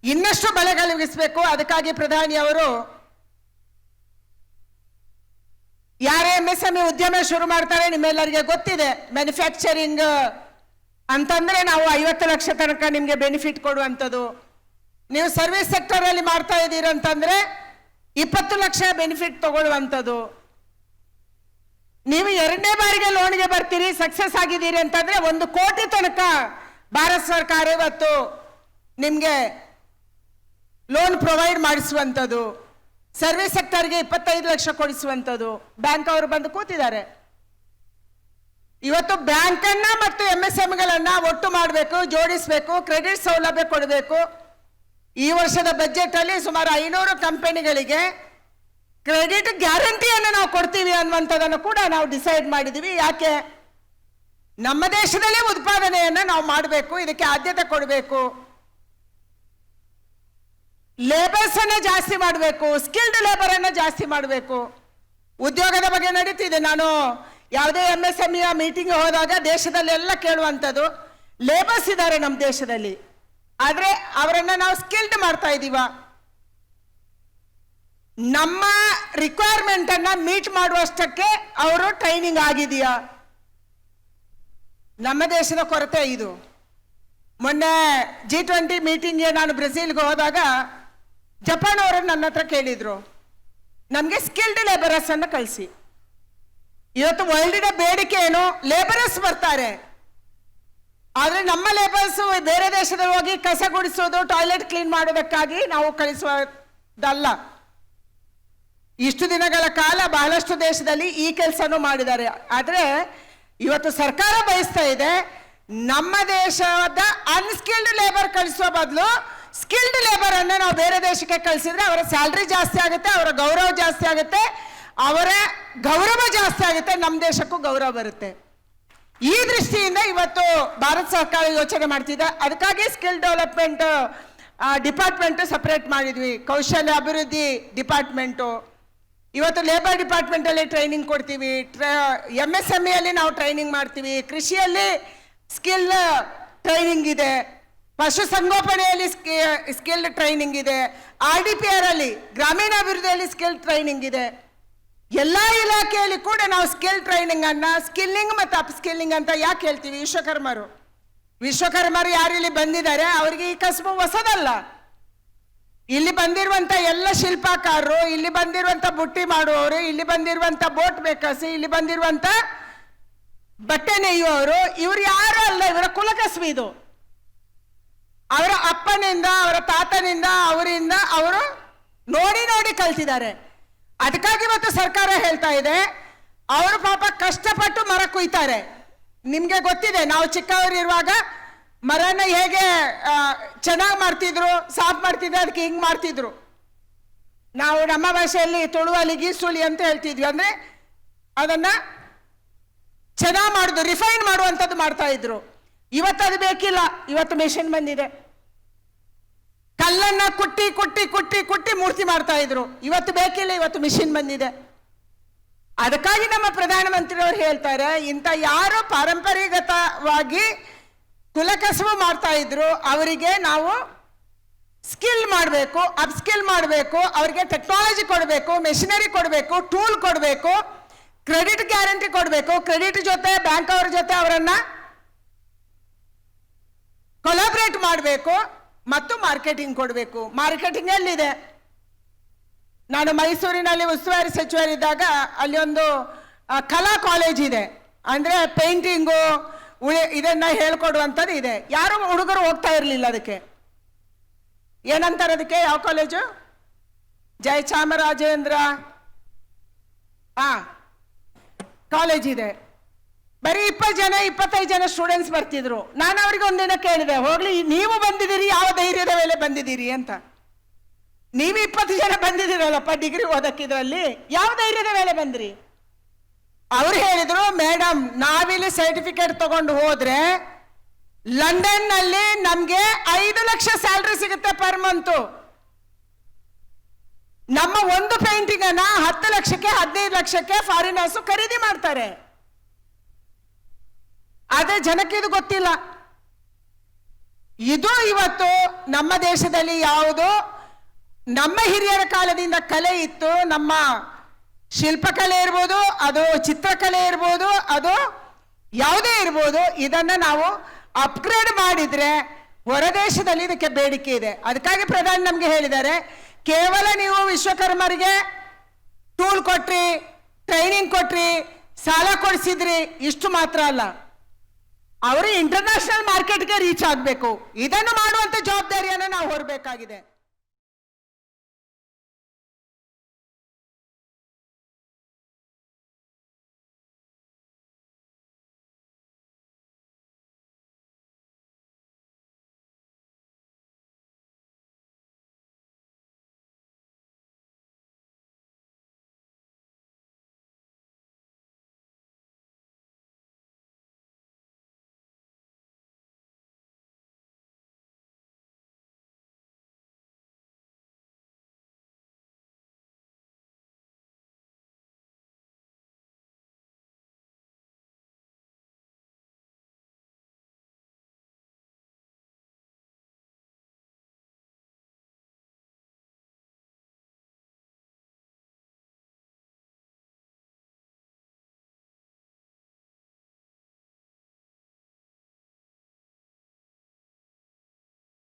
ಇನ್ನಷ್ಟು ಬಲಗೊಳಿಸಬೇಕು. ಅದಕ್ಕಾಗಿ ಪ್ರಧಾನಿಯವರು ಯಾರೇ MSME ಉದ್ಯಮ ಶುರು ಮಾಡ್ತಾರೆ, ನಿಮ್ಮೆಲ್ಲರಿಗೆ ಗೊತ್ತಿದೆ, ಮ್ಯಾನುಫ್ಯಾಕ್ಚರಿಂಗ್ ಅಂತಂದರೆ ನಾವು 50 ಲಕ್ಷ ತನಕ ನಿಮಗೆ ಬೆನಿಫಿಟ್ ಕೊಡುವಂಥದ್ದು. ನೀವು ಸರ್ವಿಸ್ ಸೆಕ್ಟರಲ್ಲಿ ಮಾಡ್ತಾ ಇದ್ದೀರಂತಂದರೆ 20 ಲಕ್ಷ ಬೆನಿಫಿಟ್ ತಗೊಳ್ಳುವಂಥದ್ದು. ನೀವು 2ನೇ ಬಾರಿಗೆ ಲೋನ್ಗೆ ಬರ್ತೀರಿ, ಸಕ್ಸಸ್ ಆಗಿದ್ದೀರಿ ಅಂತಂದರೆ 1 ಕೋಟಿ ತನಕ ಭಾರತ ಸರ್ಕಾರ ಇವತ್ತು ನಿಮಗೆ ಲೋನ್ ಪ್ರೊವೈಡ್ ಮಾಡಿಸುವಂಥದ್ದು. ಸರ್ವಿಸ್ ಸೆಕ್ಟರ್ಗೆ 25 ಲಕ್ಷ ಕೊಡಿಸುವಂಥದ್ದು. ಬ್ಯಾಂಕ್ ಅವರು ಬಂದು ಕೂತಿದ್ದಾರೆ. ಇವತ್ತು ಬ್ಯಾಂಕನ್ನು ಮತ್ತು MSMEಗಳನ್ನು ಒಟ್ಟು ಮಾಡಬೇಕು, ಜೋಡಿಸಬೇಕು, ಕ್ರೆಡಿಟ್ ಸೌಲಭ್ಯ ಕೊಡಬೇಕು. ಈ ವರ್ಷದ ಬಜೆಟಲ್ಲಿ ಸುಮಾರು 500 ಕಂಪನಿಗಳಿಗೆ ಕ್ರೆಡಿಟ್ ಗ್ಯಾರಂಟಿಯನ್ನು ನಾವು ಕೊಡ್ತೀವಿ ಅನ್ನುವಂಥದ್ದನ್ನು ಕೂಡ ನಾವು ಡಿಸೈಡ್ ಮಾಡಿದ್ದೀವಿ. ಯಾಕೆ? ನಮ್ಮ ದೇಶದಲ್ಲೇ ಉತ್ಪಾದನೆಯನ್ನು ನಾವು ಮಾಡಬೇಕು, ಇದಕ್ಕೆ ಆದ್ಯತೆ ಕೊಡಬೇಕು. ಲೇಬರ್ಸನ್ನು ಜಾಸ್ತಿ ಮಾಡಬೇಕು, ಸ್ಕಿಲ್ಡ್ ಲೇಬರನ್ನು ಜಾಸ್ತಿ ಮಾಡಬೇಕು. ಉದ್ಯೋಗದ ಬಗ್ಗೆ ನಡೀತಿದೆ. ನಾನು ಯಾವುದೇ MSME ಮೀಟಿಂಗ್ ಹೋದಾಗ ದೇಶದಲ್ಲೆಲ್ಲ ಕೇಳುವಂಥದ್ದು, ಲೇಬರ್ಸ್ ಇದ್ದಾರೆ ನಮ್ಮ ದೇಶದಲ್ಲಿ, ಆದರೆ ಅವರನ್ನು ನಾವು ಸ್ಕಿಲ್ಡ್ ಮಾಡ್ತಾ ಇದ್ದೀವ? ನಮ್ಮ ರಿಕ್ವೈರ್ಮೆಂಟನ್ನು ಮೀಟ್ ಮಾಡುವಷ್ಟಕ್ಕೆ ಅವರು ಟ್ರೈನಿಂಗ್ ಆಗಿದೆಯಾ? ನಮ್ಮ ದೇಶದ ಕೊರತೆ ಇದು. ಮೊನ್ನೆ G20 ಮೀಟಿಂಗ್ಗೆ ನಾನು ಬ್ರೆಜಿಲ್ಗೆ ಹೋದಾಗ ಜಪಾನ್ ಅವರು ನನ್ನ ಹತ್ರ ಕೇಳಿದರು, ನಮಗೆ ಸ್ಕಿಲ್ಡ್ ಲೇಬರರ್ಸ್ ಅನ್ನು ಕಳಿಸಿ. ಇವತ್ತು ವರ್ಲ್ಡಿನ ಬೇಡಿಕೆ ಏನು? ಲೇಬರರ್ಸ್ ಬರ್ತಾರೆ, ಆದರೆ ನಮ್ಮ ಲೇಬರ್ಸು ಬೇರೆ ದೇಶದಲ್ಲಿ ಹೋಗಿ ಕಸ ಗುಡಿಸೋದು, ಟಾಯ್ಲೆಟ್ ಕ್ಲೀನ್ ಮಾಡೋದಕ್ಕಾಗಿ ನಾವು ಕಳಿಸೋದಲ್ಲ. ಇಷ್ಟು ದಿನಗಳ ಕಾಲ ಬಹಳಷ್ಟು ದೇಶದಲ್ಲಿ ಈ ಕೆಲಸನೂ ಮಾಡಿದ್ದಾರೆ. ಆದರೆ ಇವತ್ತು ಸರ್ಕಾರ ಬಯಸ್ತಾ ಇದೆ, ನಮ್ಮ ದೇಶದ ಅನ್ಸ್ಕಿಲ್ಡ್ ಲೇಬರ್ ಕಳಿಸುವ ಬದಲು ಸ್ಕಿಲ್ಡ್ ಲೇಬರ್ ಅನ್ನು ನಾವು ಬೇರೆ ದೇಶಕ್ಕೆ ಕಳಿಸಿದ್ರೆ ಅವರ ಸ್ಯಾಲ್ರಿ ಜಾಸ್ತಿ ಆಗುತ್ತೆ, ಅವರ ಗೌರವ ಜಾಸ್ತಿ ಆಗುತ್ತೆ, ಅವರ ಗೌರವ ಜಾಸ್ತಿ ಆಗುತ್ತೆ, ನಮ್ಮ ದೇಶಕ್ಕೂ ಗೌರವ ಬರುತ್ತೆ. ಈ ದೃಷ್ಟಿಯಿಂದ ಇವತ್ತು ಭಾರತ ಸರ್ಕಾರ ಯೋಚನೆ ಮಾಡ್ತಿದೆ. ಅದಕ್ಕಾಗಿ ಸ್ಕಿಲ್ ಡೆವಲಪ್ಮೆಂಟ್ ಡಿಪಾರ್ಟ್ಮೆಂಟ್ ಸಪರೇಟ್ ಮಾಡಿದ್ವಿ, ಕೌಶಲ್ಯ ಅಭಿವೃದ್ಧಿ ಡಿಪಾರ್ಟ್ಮೆಂಟು. ಇವತ್ತು ಲೇಬರ್ ಡಿಪಾರ್ಟ್ಮೆಂಟಲ್ಲಿ ಟ್ರೈನಿಂಗ್ ಕೊಡ್ತೀವಿ, MSMEಯಲ್ಲಿ ನಾವು ಟ್ರೈನಿಂಗ್ ಮಾಡ್ತೀವಿ, ಕೃಷಿಯಲ್ಲಿ ಸ್ಕಿಲ್ ಟ್ರೈನಿಂಗ್ ಇದೆ, ಪಶುಸಂಗೋಪನೆಯಲ್ಲಿ ಸ್ಕಿಲ್ ಟ್ರೈನಿಂಗ್ ಇದೆ, RDPR ಅಲ್ಲಿ ಗ್ರಾಮೀಣಾಭಿವೃದ್ಧಿಯಲ್ಲಿ ಸ್ಕಿಲ್ ಟ್ರೈನಿಂಗ್ ಇದೆ. ಎಲ್ಲ ಇಲಾಖೆಯಲ್ಲಿ ಕೂಡ ನಾವು ಸ್ಕಿಲ್ ಟ್ರೈನಿಂಗ್ ಅನ್ನ ಸ್ಕಿಲ್ಲಿಂಗ್ ಮತ್ತು ಅಪ್ ಸ್ಕಿಲ್ಲಿಂಗ್ ಅಂತ ಯಾಕೆ ಹೇಳ್ತೀವಿ? ವಿಶ್ವಕರ್ಮರು ಯಾರು ಇಲ್ಲಿ ಬಂದಿದ್ದಾರೆ ಅವರಿಗೆ ಈ ಕಸಬು ಹೊಸದಲ್ಲ. ಇಲ್ಲಿ ಬಂದಿರುವಂಥ ಎಲ್ಲ ಶಿಲ್ಪಕಾರರು, ಇಲ್ಲಿ ಬಂದಿರುವಂಥ ಬುಟ್ಟಿ ಮಾಡುವವರು, ಇಲ್ಲಿ ಬಂದಿರುವಂಥ ಬೋಟ್ ಮೇಕರ್ಸ್, ಇಲ್ಲಿ ಬಂದಿರುವಂಥ ಬಟ್ಟೆ ನೇಯುವವರು, ಇವರು ಯಾರು ಅಲ್ಲ, ಇವರ ಕುಲಕಸಬು ಇದು. ಅವರ ಅಪ್ಪನಿಂದ, ಅವರ ತಾತನಿಂದ, ಅವರಿಂದ ಅವರು ನೋಡಿ ನೋಡಿ ಕಲ್ತಿದ್ದಾರೆ. ಅದಕ್ಕಾಗಿ ಇವತ್ತು ಸರ್ಕಾರ ಹೇಳ್ತಾ ಇದೆ, ಅವರು ಪಾಪ ಕಷ್ಟಪಟ್ಟು ಮರ ಕುಯ್ತಾರೆ. ನಿಮಗೆ ಗೊತ್ತಿದೆ, ನಾವು ಚಿಕ್ಕವರಿರುವಾಗ ಮರನ ಹೇಗೆ ಚೆನ್ನಾಗಿ ಮಾಡ್ತಿದ್ರು, ಸಾಫ್ ಮಾಡ್ತಿದ್ರು, ಅದಕ್ಕೆ ಹಿಂಗೆ ಮಾಡ್ತಿದ್ರು. ನಾವು ನಮ್ಮ ಭಾಷೆಯಲ್ಲಿ ತುಳುವಲ್ಲಿ ಗೀಸುಳಿ ಅಂತ ಹೇಳ್ತಿದ್ವಿ, ಅಂದರೆ ಅದನ್ನು ಚೆನ್ನಾಗಿ ಮಾಡೋದು, ರಿಫೈನ್ ಮಾಡುವಂಥದ್ದು ಮಾಡ್ತಾ ಇದ್ರು. ಇವತ್ತು ಅದು ಬೇಕಿಲ್ಲ, ಇವತ್ತು ಮೆಷಿನ್ ಬಂದಿದೆ. ಕಲ್ಲನ್ನು ಕುಟ್ಟಿ ಕುಟ್ಟಿ ಕುಟ್ಟಿ ಕುಟ್ಟಿ ಮೂರ್ತಿ ಮಾಡ್ತಾ ಇದ್ರು, ಇವತ್ತು ಬೇಕಿಲ್ಲ, ಇವತ್ತು ಮಿಷಿನ್ ಬಂದಿದೆ. ಅದಕ್ಕಾಗಿ ನಮ್ಮ ಪ್ರಧಾನಮಂತ್ರಿಯವರು ಹೇಳ್ತಾರೆ, ಇಂಥ ಯಾರು ಪಾರಂಪರಿಕವಾಗಿ ಕುಲಕಸಬು ಮಾಡ್ತಾ ಇದ್ರು ಅವರಿಗೆ ನಾವು ಸ್ಕಿಲ್ ಮಾಡಬೇಕು, ಅಪ್ಸ್ಕಿಲ್ ಮಾಡಬೇಕು, ಅವರಿಗೆ ಟೆಕ್ನಾಲಜಿ ಕೊಡಬೇಕು, ಮೆಷಿನರಿ ಕೊಡಬೇಕು, ಟೂಲ್ ಕೊಡಬೇಕು, ಕ್ರೆಡಿಟ್ ಗ್ಯಾರಂಟಿ ಕೊಡಬೇಕು, ಕ್ರೆಡಿಟ್ ಜೊತೆ ಬ್ಯಾಂಕ್ ಅವರ ಜೊತೆ ಅವರನ್ನು ಕೊಲಾಬ್ರೇಟ್ ಮಾಡಬೇಕು ಮತ್ತು ಮಾರ್ಕೆಟಿಂಗ್ ಕೊಡಬೇಕು. ಮಾರ್ಕೆಟಿಂಗ್ ಎಲ್ಲಿದೆ? ನಾನು ಮೈಸೂರಿನಲ್ಲಿ ಉಸ್ತುವಾರಿ ಸಚಿವರಿದ್ದಾಗ ಅಲ್ಲಿ ಒಂದು ಕಲಾ ಕಾಲೇಜ್ ಇದೆ, ಅಂದರೆ ಪೇಂಟಿಂಗು ಇದನ್ನು ಹೇಳ್ಕೊಡುವಂಥದ್ದು ಇದೆ. ಯಾರು ಹುಡುಗರು ಹೋಗ್ತಾ ಇರಲಿಲ್ಲ. ಅದಕ್ಕೆ ಏನಂತಾರೆ, ಅದಕ್ಕೆ ಯಾವ ಕಾಲೇಜು? ಜಯಚಾಮರಾಜೇಂದ್ರ ಕಾಲೇಜ್ ಇದೆ. ಬರೀ 25 ಜನ ಸ್ಟೂಡೆಂಟ್ಸ್ ಬರ್ತಿದ್ರು. ನಾನು ಅವ್ರಿಗೆ ಒಂದಿನ ಕೇಳಿದೆ, ಹೋಗ್ಲಿ ನೀವು ಬಂದಿದ್ದೀರಿ, ಯಾವ ಧೈರ್ಯದ ಮೇಲೆ ಬಂದಿದ್ದೀರಿ ಅಂತ. ನೀವು 20 ಜನ ಬಂದಿದ್ದೀರಲ್ಲಪ್ಪ ಡಿಗ್ರಿ ಓದಕ್ಕಿದ್ರಲ್ಲಿ, ಯಾವ ಧೈರ್ಯದ ಮೇಲೆ ಬಂದ್ರಿ? ಅವ್ರು ಹೇಳಿದ್ರು, ಮೇಡಮ್ ನಾವಿಲ್ಲಿ ಸರ್ಟಿಫಿಕೇಟ್ ತಗೊಂಡು ಹೋದ್ರೆ ಲಂಡನ್ನಲ್ಲಿ ನಮಗೆ 5 ಲಕ್ಷ ಸ್ಯಾಲ್ರಿ ಸಿಗುತ್ತೆ ಪರ್ ಮಂತು. ನಮ್ಮ ಒಂದು ಪೇಂಟಿಂಗ್ ಅನ್ನ 10 ಲಕ್ಷಕ್ಕೆ 15 ಲಕ್ಷಕ್ಕೆ ಫಾರಿನರ್ಸ್ ಖರೀದಿ ಮಾಡ್ತಾರೆ. ಆದ್ರೆ ಜನಕ್ಕೆ ಇದು ಗೊತ್ತಿಲ್ಲ. ಇದು ಇವತ್ತು ನಮ್ಮ ದೇಶದಲ್ಲಿ ಯಾವುದು ನಮ್ಮ ಹಿರಿಯರ ಕಾಲದಿಂದ ಕಲೆ ಇತ್ತು, ನಮ್ಮ ಶಿಲ್ಪಕಲೆ ಇರ್ಬೋದು, ಅದು ಚಿತ್ರಕಲೆ ಇರ್ಬೋದು, ಅದು ಯಾವುದೇ ಇರ್ಬೋದು, ಇದನ್ನು ನಾವು ಅಪ್ಗ್ರೇಡ್ ಮಾಡಿದರೆ ಹೊರದೇಶದಲ್ಲಿ ಇದಕ್ಕೆ ಬೇಡಿಕೆ ಇದೆ. ಅದಕ್ಕಾಗಿ ಪ್ರಧಾನಿ ನಮಗೆ ಹೇಳಿದ್ದಾರೆ, ಕೇವಲ ನೀವು ವಿಶ್ವಕರ್ಮರಿಗೆ ಟೂಲ್ ಕೊಟ್ರಿ, ಟ್ರೈನಿಂಗ್ ಕೊಟ್ರಿ, ಸಾಲ ಕೊಡಿಸಿದ್ರಿ, ಇಷ್ಟು ಮಾತ್ರ ಅಲ್ಲ, ಅವರು ಇಂಟರ್ನ್ಯಾಷನಲ್ ಮಾರ್ಕೆಟ್ಗೆ ರೀಚ್ ಆಗಬೇಕು. ಇದನ್ನು ಮಾಡುವಂಥ ಜವಾಬ್ದಾರಿಯನ್ನು ನಾವು ಹೊರಬೇಕಾಗಿದೆ.